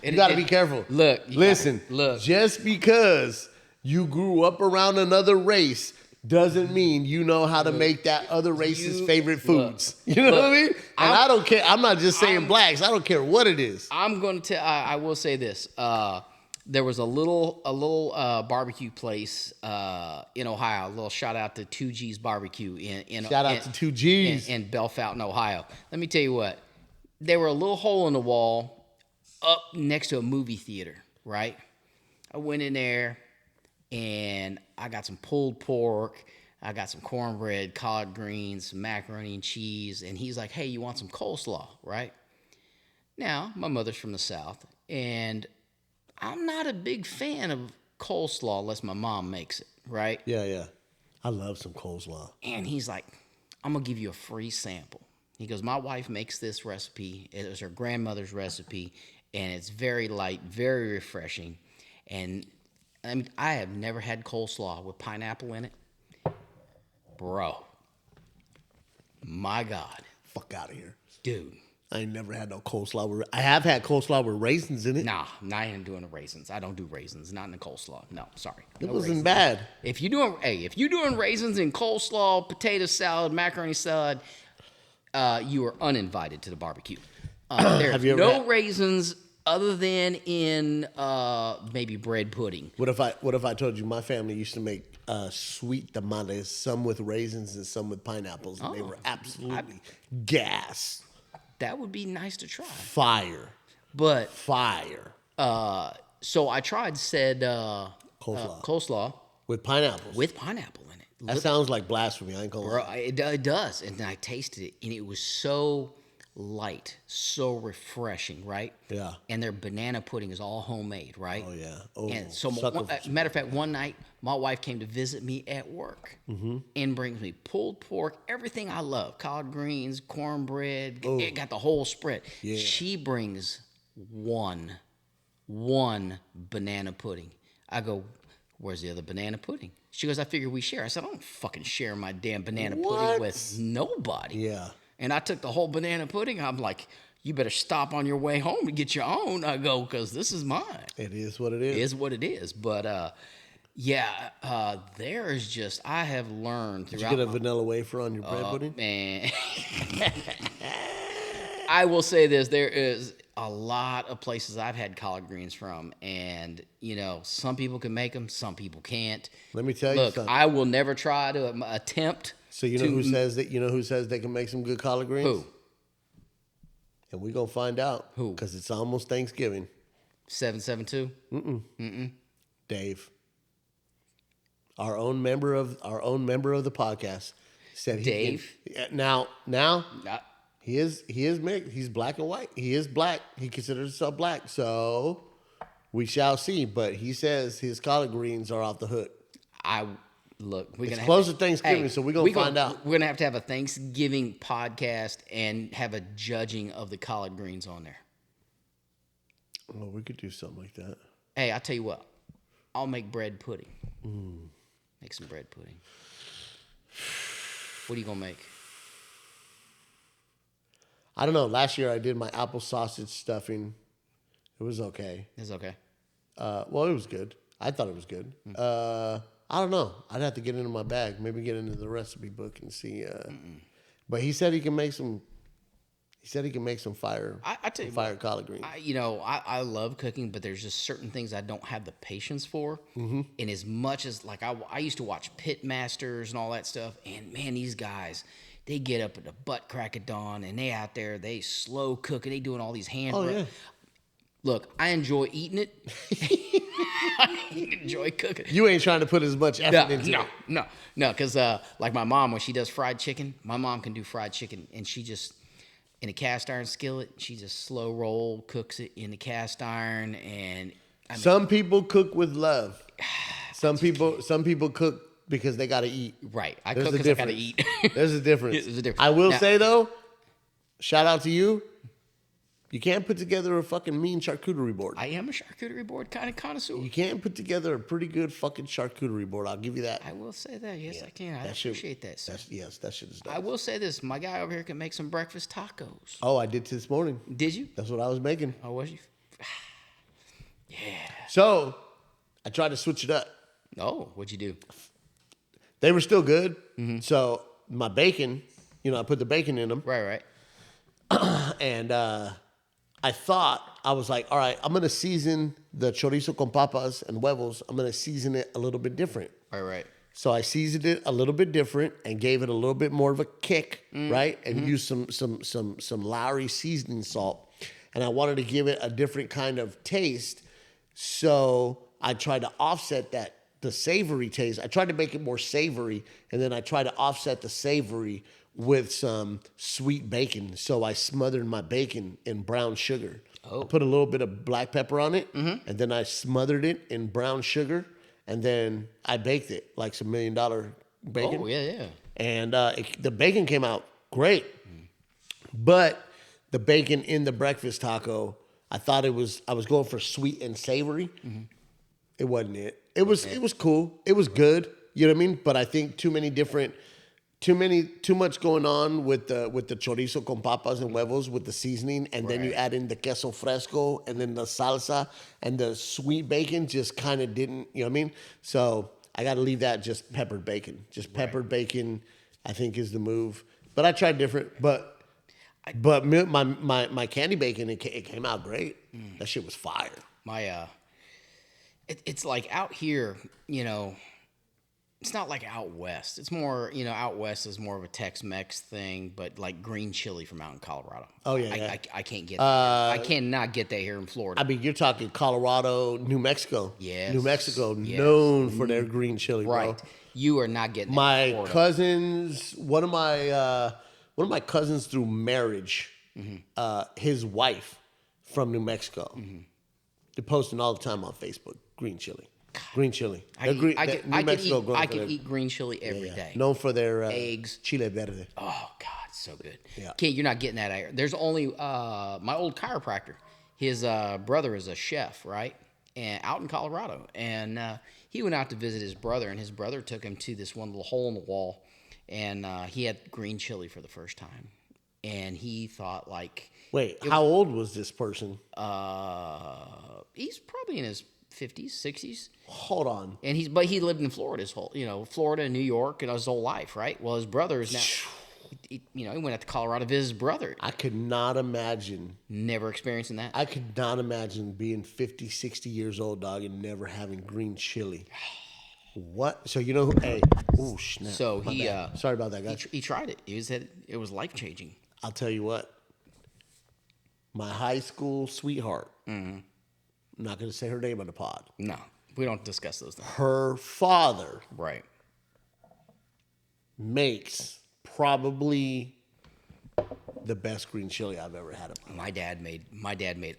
You got to be careful. Listen. Just because you grew up around another race doesn't mean you know how to make that other race's favorite foods. You know what I mean? And I don't care. I'm not just saying blacks. I don't care what it is. I'm going to tell. I will say this. There was a little barbecue place in Ohio. A little shout out to 2G's Barbecue shout out to 2G's in Bellefountain, Ohio. Let me tell you what. They were a little hole in the wall up next to a movie theater, right? I went in there and I got some pulled pork. I got some cornbread, collard greens, some macaroni and cheese. And he's like, "Hey, you want some coleslaw, right?" Now, my mother's from the South, and I'm not a big fan of coleslaw unless my mom makes it, right? Yeah. I love some coleslaw. And he's like, "I'm going to give you a free sample." He goes, "My wife makes this recipe. It was her grandmother's recipe, and it's very light, very refreshing. And I have never had coleslaw with pineapple in it. Bro, my God. Fuck out of here. Dude. I ain't never had no coleslaw. I have had coleslaw with raisins in it. Nah, I ain't doing the raisins. I don't do raisins. Not in the coleslaw. No, sorry. It No wasn't raisins. bad. If you doing raisins in coleslaw, potato salad, macaroni salad, you are uninvited to the barbecue. There's Have you ever no had- raisins other than in maybe bread pudding. What if I told you my family used to make sweet tamales, some with raisins and some with pineapples, and they were absolutely gas. That would be nice to try. Fire. But Fire. so I tried said Coleslaw. coleslaw With pineapples. with pineapple in it. That sounds like blasphemy. I ain't gonna Bro, lie. it does. And then I tasted it, and it was so light, so refreshing, right? Yeah. And their banana pudding is all homemade, right? Oh, yeah. Oh, And so, sucker for matter of fact, one night, my wife came to visit me at work and brings me pulled pork, everything I love, collard greens, cornbread, it got the whole spread. Yeah. She brings one banana pudding. I go, where's the other banana pudding? She goes, I figure we share. I said, I don't fucking share my damn banana pudding with nobody. Yeah. And I took the whole banana pudding. I'm like, you better stop on your way home to get your own. I go, because this is mine. It is what it is. It is what it is. But there is just, I have learned Did you throughout get a vanilla wafer on your bread pudding? man. I will say this, there is a lot of places I've had collard greens from, and some people can make them, some people can't. Let me tell you Look, something. I will never try to attempt. So you know who says that? You know who says they can make some good collard greens? Who? And we're gonna find out. Who? Because it's almost Thanksgiving. 772? Dave, our own member of the podcast, said he Dave? can, now Not, he is mixed. He's black and white. He is black. He considers himself black. So we shall see. But he says his collard greens are off the hook. Look, we're It's gonna close have to Thanksgiving, so we're gonna find out. We're gonna have a Thanksgiving podcast and have a judging of the collard greens on there. Well, we could do something like that. Hey, I'll tell you what. I'll make bread pudding. Make some bread pudding. What are you gonna make? I don't know. Last year I did my apple sausage stuffing. It was okay. It's okay. Well, it was good. I thought it was good. I don't know. I'd have to get into my bag, maybe get into the recipe book and see. But he said he can make some. He said he can make some fire. I tell you fire collard greens. I love cooking, but there's just certain things I don't have the patience for. And as much as like I used to watch pit masters and all that stuff, and man, these guys, they get up at the butt crack of dawn and they out there, they slow cooking, they doing all these hand. Oh yeah. Look, I enjoy eating it. I enjoy cooking. You ain't trying to put as much effort into it. No, because like my mom, when she does fried chicken, my mom can do fried chicken, and she just, in a cast iron skillet, she just slow roll cooks it in the cast iron, and Some people cook with love. Some people cook because they got to eat. right. I There's cook a because I gotta difference. eat. There's a difference. There's a difference. I will Now- say though, shout out to you. You can't put together a fucking mean charcuterie board. I am a charcuterie board kind of connoisseur. You can't put together a pretty good fucking charcuterie board. I'll give you that. I will say that. Yes, I can. I That shit- appreciate that, sir. That shit is I nice. will say this. My guy over here can make some breakfast tacos. Oh, I did this morning. Did you? That's what I was making. Oh, was you? So I tried to switch it up. Oh, what'd you do? They were still good. Mm-hmm. So my bacon, I put the bacon in them. Right. And I thought, I was like, all right, I'm going to season the chorizo con papas and huevos. I'm going to season it a little bit different. Right. So I seasoned it a little bit different and gave it a little bit more of a kick, right? And used some Lowry seasoning salt. And I wanted to give it a different kind of taste. So I tried to offset the savory taste. I tried to make it more savory, and then I tried to offset the savory with some sweet bacon. So I smothered my bacon in brown sugar. I put a little bit of black pepper on it, and then I smothered it in brown sugar, and then I baked it like some $1 million bacon. Oh, yeah. And the bacon came out great. But the bacon in the breakfast taco, I thought I was going for sweet and savory. It wasn't it. It was cool. It was good. You know what I mean? But I think too many different too much going on with the chorizo con papas and huevos with the seasoning, and then you add in the queso fresco and then the salsa and the sweet bacon just kind of didn't, you know what I mean? So I got to leave that just peppered bacon. Just peppered bacon, I think, is the move. But I tried different, but my candy bacon, it came out great. That shit was fire. It's like out here, you know, it's not like out west. It's more, you know, out west is more of a Tex-Mex thing, but like green chili from out in Colorado. Oh, yeah. I can't get that. I cannot get that here in Florida. I mean, you're talking Colorado, New Mexico. Yes. New Mexico, known for their green chili, Right. bro. You are not getting that in My Florida. cousins, one of my cousins through marriage, his wife from New Mexico. They're posting all the time on Facebook. Green chili. Green chili. I could eat green chili every day. Known for their eggs. Chile verde. Oh God, so good. Yeah. Okay, you're not getting that out here. There's only my old chiropractor. His brother is a chef, right? And out in Colorado, and he went out to visit his brother, and his brother took him to this one little hole in the wall, and he had green chili for the first time, and he thought like. Wait, how old was this person? He's probably in his 50s, 60s. Hold on. And he lived in Florida his whole, Florida and New York and his whole life, right? Well, his brother is now, he went out to Colorado to visit his brother. I could not imagine. Never experiencing that. I could not imagine being 50, 60 years old, dog, and never having green chili. What? So you know who? Hey, oh snap. So My bad. Sorry about that, guys. He tried it. It was life changing. I'll tell you what. My high school sweetheart. I'm not going to say her name on the pod. No, we don't discuss those things. Her father Right. makes probably the best green chili I've ever had. My dad made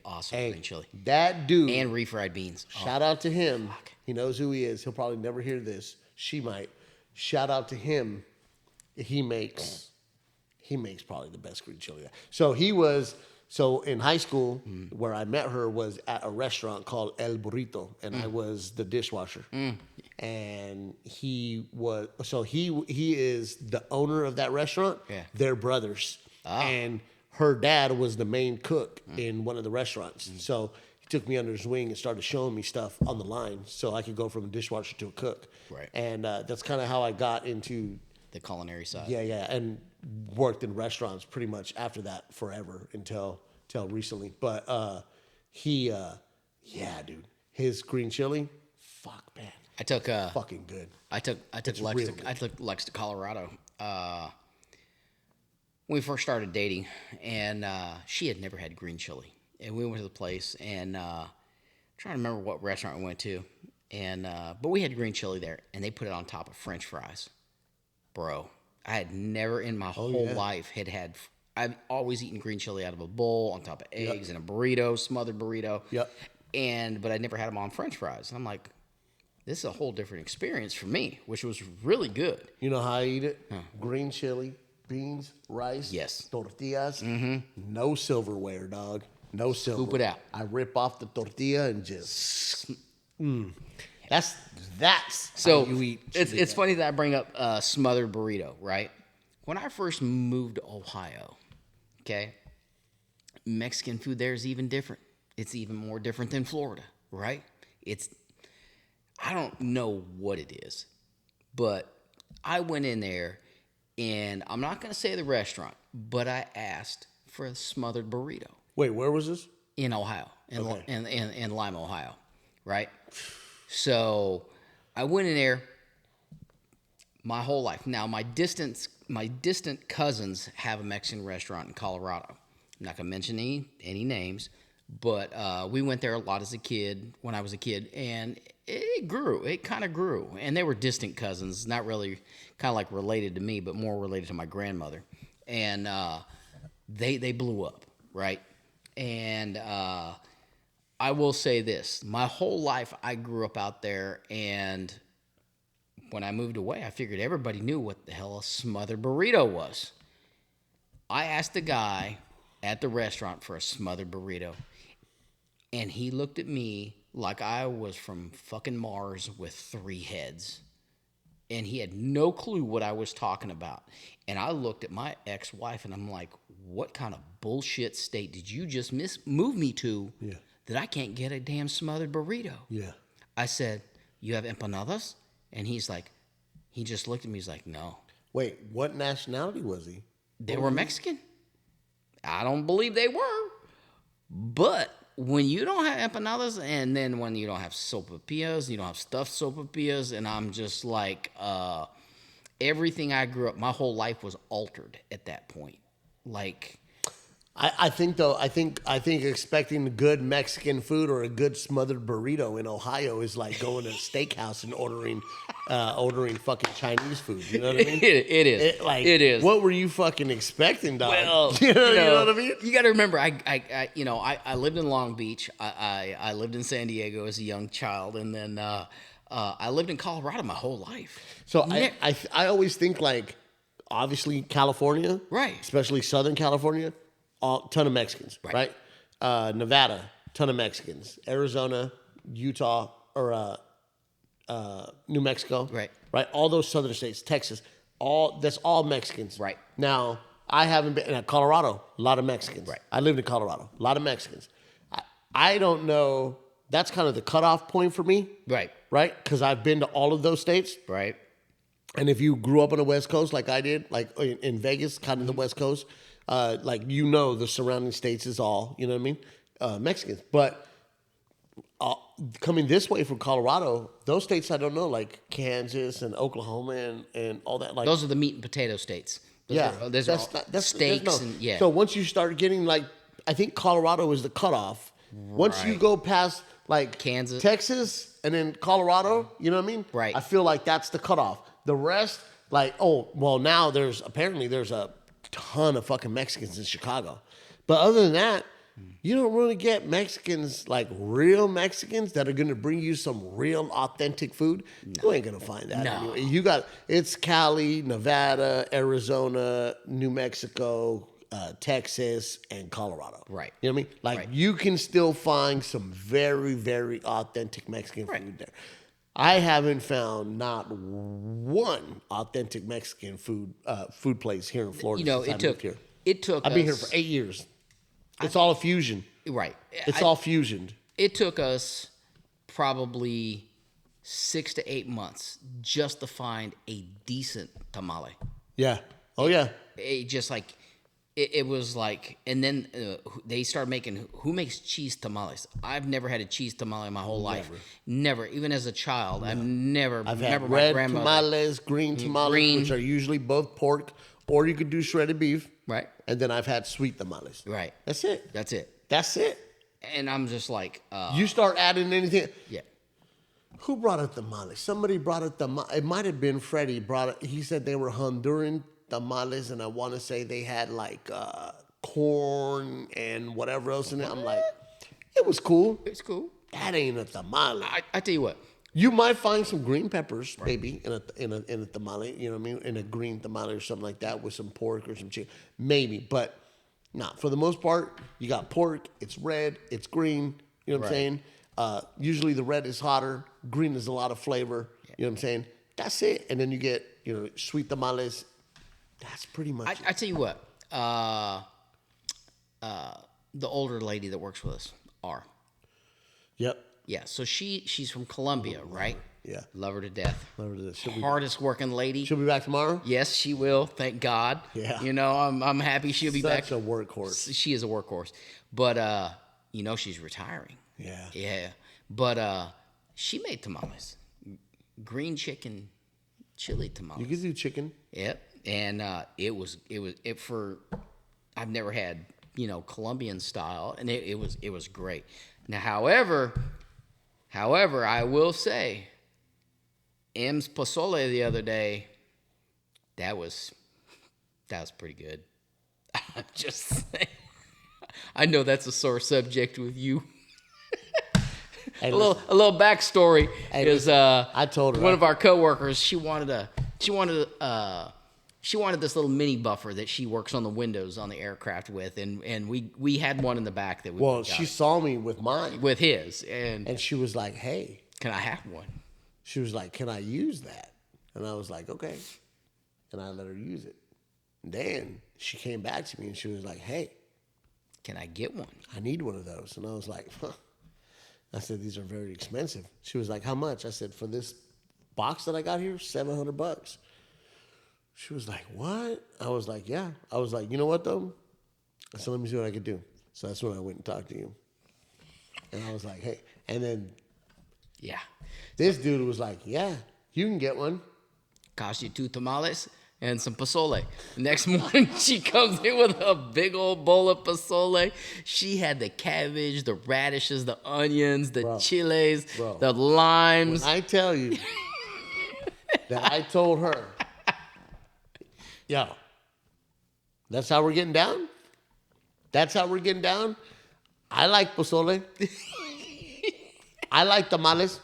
awesome green chili That dude. and refried beans. Shout out to him. He knows who he is. He'll probably never hear this. She might. Shout out to him. He makes probably the best green chili. So in high school, where I met her was at a restaurant called El Burrito, and I was the dishwasher. And he is the owner of that restaurant. Yeah. They're brothers. And her dad was the main cook in one of the restaurants. So he took me under his wing and started showing me stuff on the line so I could go from a dishwasher to a cook. Right. And that's kind of how I got into The culinary side. yeah, and worked in restaurants pretty much after that forever until recently. But dude, his green chili, fuck man, I took fucking good. I took Lex to Colorado when we first started dating, and she had never had green chili, and we went to the place, and I'm trying to remember what restaurant we went to, and but we had green chili there, and they put it on top of French fries. Bro, I had never in my whole life had. I've always eaten green chili out of a bowl on top of eggs and a burrito, smothered burrito. Yep. But I never had them on French fries. And I'm like, this is a whole different experience for me, which was really good. You know how I eat it? Green chili, beans, rice, Yes. tortillas. No silverware, dog. No silver. Scoop it out. I rip off the tortilla and just. That's So how you eat. it's funny that I bring up smothered burrito, right? When I first moved to Ohio, okay, Mexican food there is even different. It's even more different than Florida, right? I don't know what it is, but I went in there, and I'm not going to say the restaurant, but I asked for a smothered burrito. Wait, where was this? In Ohio, in Lima, Ohio, right? So I went in there my whole life. Now my distant cousins have a Mexican restaurant in Colorado. I'm not gonna mention any names, but we went there a lot as a kid when I was a kid, and it grew. It kind of grew, and they were distant cousins, not really kind of like related to me, but more related to my grandmother, and they blew up, right? And I will say this. My whole life, I grew up out there, and when I moved away, I figured everybody knew what the hell a smothered burrito was. I asked the guy at the restaurant for a smothered burrito, and he looked at me like I was from fucking Mars with 3 heads. and he had no clue what I was talking about. And I looked at my ex-wife, and I'm like, what kind of bullshit state did you just move me to that I can't get a damn smothered burrito? Yeah. I said, you have empanadas? And he's like, he just looked at me. He's like, no. Wait, what nationality was he? They were Mexican. I don't believe they were. But when you don't have empanadas, and then when you don't have sopapillas, you don't have stuffed sopapillas, and I'm just like, everything I grew up, my whole life was altered at that point. Like, I think though, I think expecting good Mexican food or a good smothered burrito in Ohio is like going to a steakhouse and ordering fucking Chinese food. You know what I mean? It is. It is. What were you fucking expecting, dog? Well, you know what I mean? You got to remember, I lived in Long Beach. I lived in San Diego as a young child, and then I lived in Colorado my whole life. So I always think like, obviously California, right? Especially Southern California, ton of Mexicans, right? Nevada, ton of Mexicans. Arizona, Utah, or New Mexico, right? All those southern states, Texas, that's all Mexicans, right? Now I haven't been in Colorado, a lot of Mexicans, right? I lived in Colorado, a lot of Mexicans. I don't know. That's kind of the cutoff point for me, right? Because I've been to all of those states, right? And if you grew up on the West Coast like I did, like in Vegas, kind of the West Coast, like the surrounding states is all, you know what I mean, Mexicans. But coming this way from Colorado, those states I don't know, like Kansas and Oklahoma and all that. Like those are the meat and potato states. Those are steaks. So once you start getting like, I think Colorado is the cutoff. Once you go past like Kansas, Texas, and then Colorado, you know what I mean? Right. I feel like that's the cutoff. The rest, like, now there's a ton of fucking Mexicans in Chicago. But other than that, you don't really get Mexicans, like real Mexicans that are going to bring you some real authentic food. No. You ain't going to find that anywhere. It's Cali, Nevada, Arizona, New Mexico, Texas, and Colorado. Right. You know what I mean? Like, you can still find some very, very authentic Mexican food there. I haven't found not one authentic Mexican food place here in Florida. It took. I've been here for 8 years. It's all a fusion. Right. It's all fusioned. It took us probably 6 to 8 months just to find a decent tamale. Yeah. Oh yeah. It was like, and then they started making, who makes cheese tamales? I've never had a cheese tamale in my whole life. Never. Even as a child, I've had red tamales, green tamales, which are usually both pork, or you could do shredded beef. Right. And then I've had sweet tamales. Right. That's it. And I'm just like... you start adding anything... Yeah. Who brought a tamale? Somebody brought a tamale. It might have been Freddy brought it. He said they were Honduran tamales, and I want to say they had like corn and whatever else in it. I'm like, it was cool. It's cool. That ain't a tamale. I tell you what, you might find some green peppers, maybe in a tamale. You know what I mean? In a green tamale or something like that with some pork or some chicken, maybe. But for the most part, you got pork. It's red. It's green. You know what I'm saying? Usually the red is hotter. Green is a lot of flavor. Yeah. You know what I'm saying? That's it. And then you get sweet tamales. That's pretty much I tell you what, the older lady that works with us, R. Yep. Yeah, so she's from Colombia, right? Yeah. Love her to death. She'll hardest working lady. She'll be back tomorrow? Yes, she will, thank God. Yeah. I'm happy she'll be back. Such a workhorse. She is a workhorse. But, she's retiring. Yeah. Yeah. But she made tamales. Green chicken, chili tamales. You can do chicken. Yep. And I've never had, Colombian style, and it was great. Now, however, I will say, M's pozole the other day, that was pretty good. I'm just saying. I know that's a sore subject with you. Hey, a little backstory is I told her one of our coworkers. She wanted this little mini buffer that she works on the windows on the aircraft with, and we had one in the back that we. Well, she saw me with mine, with his, and she was like, "Hey, can I have one?" She was like, "Can I use that?" And I was like, okay. And I let her use it. And then she came back to me and she was like, hey, Can I get one? I need one of those. And I was like, huh. I said, these are very expensive. She was like, how much? I said, for this box that I got here, $700. She was like, what? I was like, yeah. I was like, you know what, though? I said, let me see what I could do. So that's when I went and talked to you. And I was like, hey. And then Yeah. this dude was like, yeah, you can get one. Cost you 2 tamales and some pozole. Next morning, she comes in with a big old bowl of pozole. She had the cabbage, the radishes, the onions, the chiles, the limes. When I tell you that I told her, yo, that's how we're getting down? That's how we're getting down? I like pozole. I like tamales.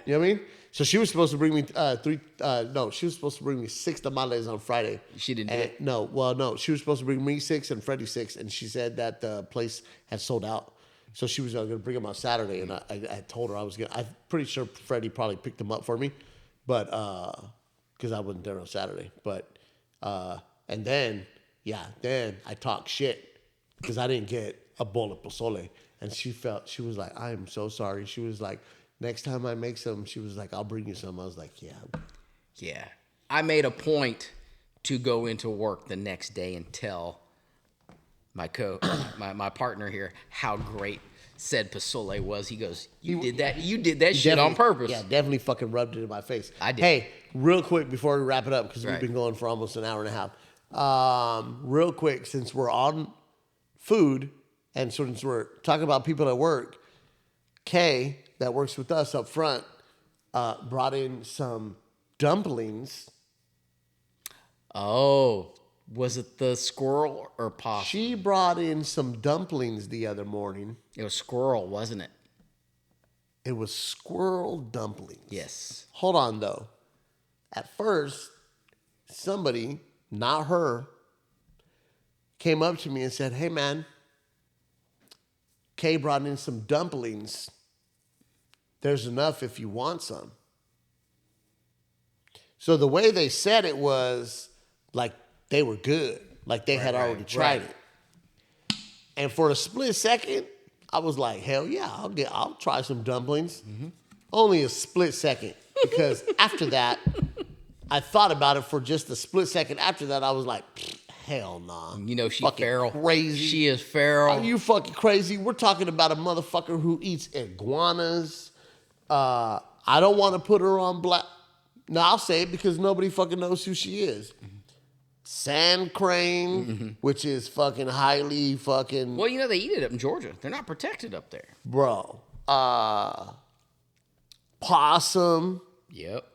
You know what I mean? So she was supposed to bring me she was supposed to bring me 6 tamales on Friday. She didn't do it? No. She was supposed to bring me 6 and Freddy 6, and she said that the place had sold out. So she was going to bring them on Saturday, and I told her I'm pretty sure Freddy probably picked them up for me, but because I wasn't there on Saturday. But and then I talked shit because I didn't get a bowl of pozole, and she was like, I am so sorry. She was like, next time I make some, she was like, I'll bring you some. I was like, yeah. Yeah. I made a point to go into work the next day and tell my partner here how great said pozole was. He goes, you did that shit on purpose. Yeah, definitely fucking rubbed it in my face. I did. Hey, real quick before we wrap it up, because Right. we've been going for almost an hour and a half. Real quick, since we're on food and since we're talking about people at work, Kay, that works with us up front, brought in some dumplings. Oh, was it the squirrel or possum? She brought in some dumplings the other morning. It was squirrel, wasn't it? It was squirrel dumplings. Yes. Hold on, though. At first, somebody, not her, came up to me and said, hey, man, Kay brought in some dumplings. There's enough if you want some. So the way they said it was like they were good, like they had already tried it. And for a split second, I was like, hell yeah, I'll try some dumplings. Mm-hmm. Only a split second, because after that, I thought about it for just a split second. After that, I was like, hell nah. You know she's fucking feral. Crazy. She is feral. Are you fucking crazy? We're talking about a motherfucker who eats iguanas. I don't want to put her on black. No, I'll say it because nobody fucking knows who she is. Mm-hmm. Sand crane, which is fucking highly fucking... Well, you know, they eat it up in Georgia. They're not protected up there. Bro. Possum. Yep.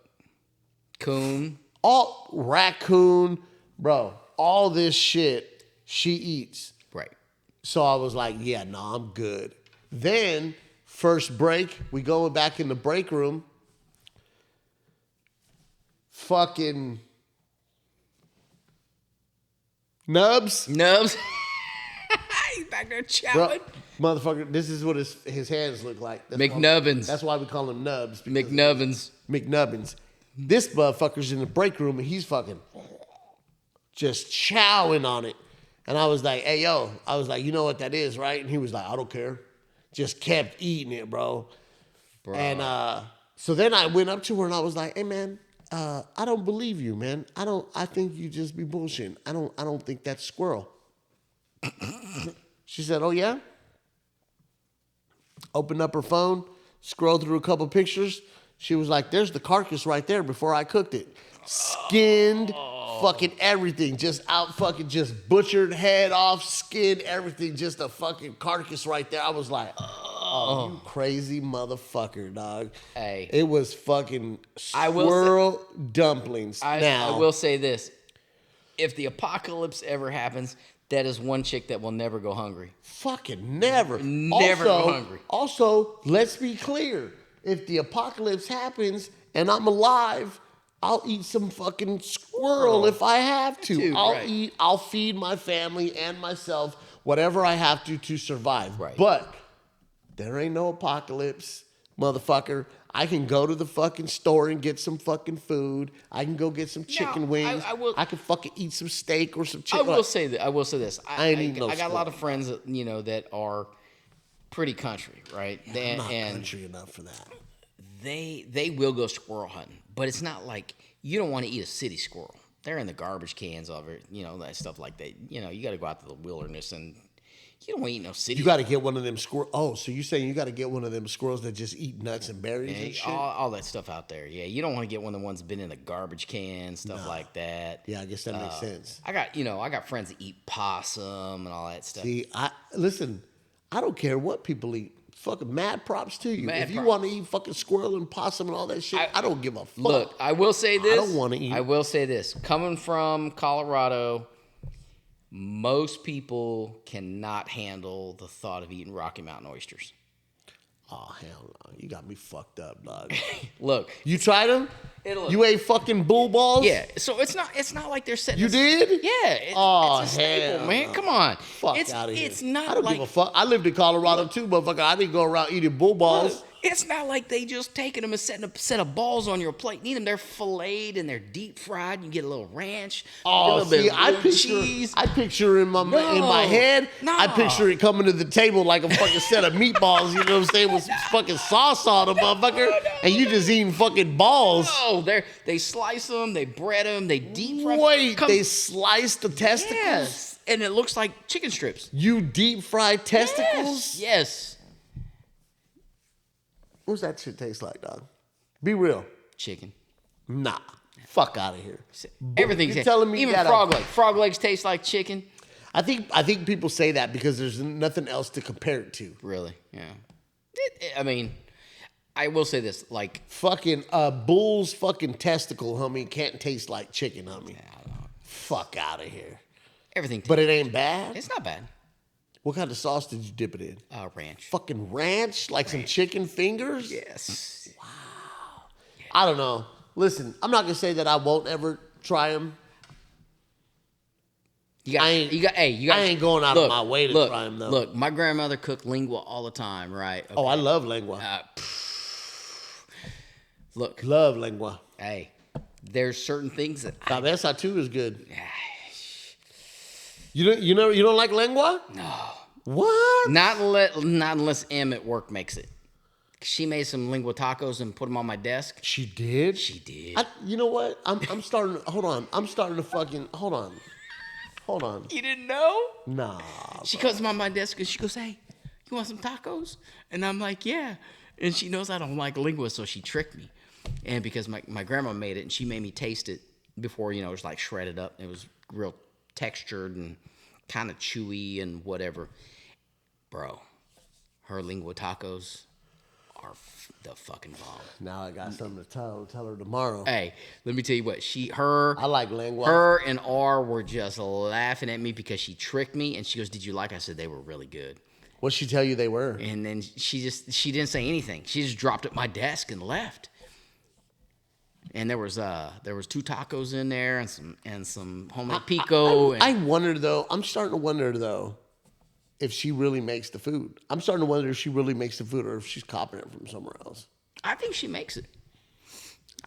Coon. All raccoon. Bro, all this shit she eats. Right. So I was like, yeah, no, I'm good. Then, first break, we go back in the break room. Fucking... Nubs. He's back there chowing. Bro, motherfucker, this is what his hands look like. McNubbins. That's why we call him Nubs. McNubbins. This motherfucker's in the break room and he's fucking just chowing on it. And I was like, hey, yo. I was like, you know what that is, right? And he was like, I don't care. Just kept eating it, bro. And so then I went up to her and I was like, hey, man. I don't believe you, man. I think you just be bullshitting. I don't think that's squirrel. She said, oh yeah? Opened up her phone, scrolled through a couple pictures. She was like, there's the carcass right there before I cooked it. Skinned, fucking everything. Just butchered head off, skinned everything. Just a fucking carcass right there. I was like, oh, you crazy motherfucker, dog. Hey. It was fucking squirrel dumplings. I will say this. If the apocalypse ever happens, that is one chick that will never go hungry. Fucking never. Never go hungry. Also, let's be clear. If the apocalypse happens and I'm alive, I'll eat some fucking squirrel if I have to. I'll feed my family and myself whatever I have to survive. Right. But there ain't no apocalypse, motherfucker. I can go to the fucking store and get some fucking food. I can go get some chicken wings. I can fucking eat some steak or some chicken. I will say this. I ain't eating no I got a lot squirrel. of friends that, that are pretty country, right? I'm not country enough for that. They will go squirrel hunting, but it's not like you don't want to eat a city squirrel. They're in the garbage cans of it, that stuff like that. You got to go out to the wilderness, and you don't want to eat no city. You got to get one of them squirrels. Oh, so you're saying you got to get one of them squirrels that just eat nuts and berries and shit? All that stuff out there. Yeah, you don't want to get one of the ones that been in the garbage can, stuff like that. Yeah, I guess that makes sense. I got friends that eat possum and all that stuff. See, listen, I don't care what people eat. Fucking mad props to you. If you props. want to eat fucking squirrel and possum and all that shit, I don't give a fuck. Look, I will say this. I don't want to eat. I will say this. Coming from Colorado, most people cannot handle the thought of eating Rocky Mountain oysters. Oh, hell no. You got me fucked up, dog. Look. You tried them? You ate fucking bull balls? Yeah. So it's not like they're setting. You did? Yeah. It's a staple, hell man. no. Come on. Fuck out of here. It's not I don't like give a fuck. I lived in Colorado too, motherfucker. I didn't go around eating bull balls. It's not like they just taking them and setting a set of balls on your plate and eating them. They're filleted and they're deep fried. You get a little ranch, a little bit of cheese. I picture in my head, I picture it coming to the table like a fucking set of meatballs, you know what I'm saying, with some fucking sauce on them, motherfucker. And you just eating fucking balls. No, they slice them, they bread them, they deep fry. Wait, they slice the testicles? Yes, and it looks like chicken strips. You deep fried testicles? Yes. What's that shit taste like, dog? Be real. Chicken. Nah. Fuck out of here. Everything's You're telling me even that frog legs. Frog legs taste like chicken. I think people say that because there's nothing else to compare it to. Really? Yeah. I mean, I will say this, like fucking bull's fucking testicle, homie, can't taste like chicken, homie. Yeah, I don't know. Fuck out of here. Everything. But it ain't bad. It's not bad. What kind of sauce did you dip it in? Ranch. Fucking ranch? Like some chicken fingers? Yes. Wow. I don't know. Listen, I'm not gonna say that I won't ever try them. I ain't going out of my way to try them though. Look, my grandmother cooked lingua all the time, right? Okay. Oh, I love lingua. Look. Love lingua. Hey, there's certain things that Cabeza too is good. You don't like lingua? No. What? Not unless Em at work makes it. She made some lingua tacos and put them on my desk. She did? She did. You know what? I'm starting. Hold on. I'm starting to fucking. Hold on. You didn't know? Nah. She comes on my desk and she goes, "Hey, you want some tacos?" And I'm like, "Yeah." And she knows I don't like lingua, so she tricked me. And because my grandma made it and she made me taste it before, it was like shredded up. It was real textured and kind of chewy and whatever. Bro, her lingua tacos are the fucking bomb. Now I got something to tell her tomorrow. Hey, let me tell you what. I like lingua. Her and R were just laughing at me because she tricked me. And she goes, "Did you like?" I said, "They were really good." What'd she tell you they were? And then she didn't say anything. She just dropped at my desk and left. And there was 2 tacos in there and some homemade pico. I wonder though. I'm starting to wonder though if she really makes the food. I'm starting to wonder if she really makes the food or if she's copying it from somewhere else. I think she makes it.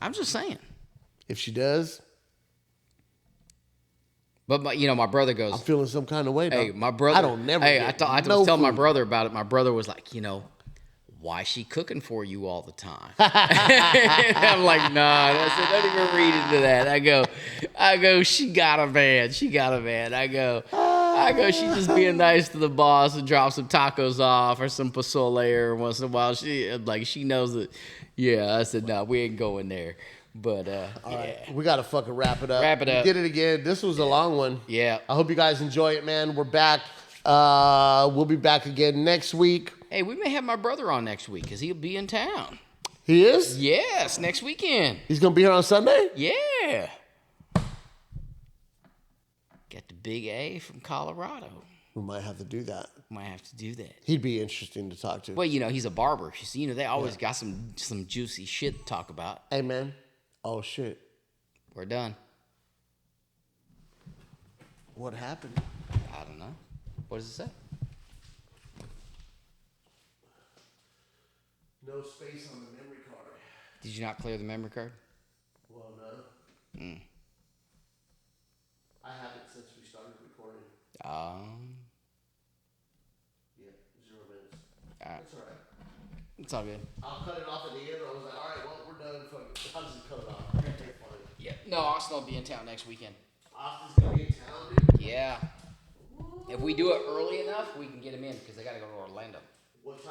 I'm just saying. If she does, but my brother goes, I'm feeling some kind of way. Hey, dog. my brother. I don't never. Hey, get I no was telling my food. brother about it. My brother was like, why is she cooking for you all the time? I'm like, nah. I said, don't even read into that. I go, she got a man. I go, she just being nice to the boss and drop some tacos off or some pozole or once in a while. She knows that. Yeah, I said, no, we ain't going there. But all right, we gotta fucking wrap it up. We did it again. This was a long one. Yeah. I hope you guys enjoy it, man. We're back. We'll be back again next week. Hey, we may have my brother on next week because he'll be in town. He is? Yes, next weekend. He's gonna be here on Sunday? Yeah. Got the big A from Colorado. We might have to do that. Might have to do that. He'd be interesting to talk to. Well, he's a barber. They always got some juicy shit to talk about. Hey, man. Oh, shit. We're done. What happened? I don't know. What does it say? No space on the memory card. Did you not clear the memory card? Well, no. I haven't since we started recording. Yeah, 0 minutes. That's all right. It's all good. I'll cut it off at the end. I was like, all right, well, we're done. Fuck it. I'll just cut it off. Yeah. No, Austin will be in town next weekend. Austin's gonna be in town, dude. Yeah. If we do it early enough, we can get him in because they got to go to Orlando. What time?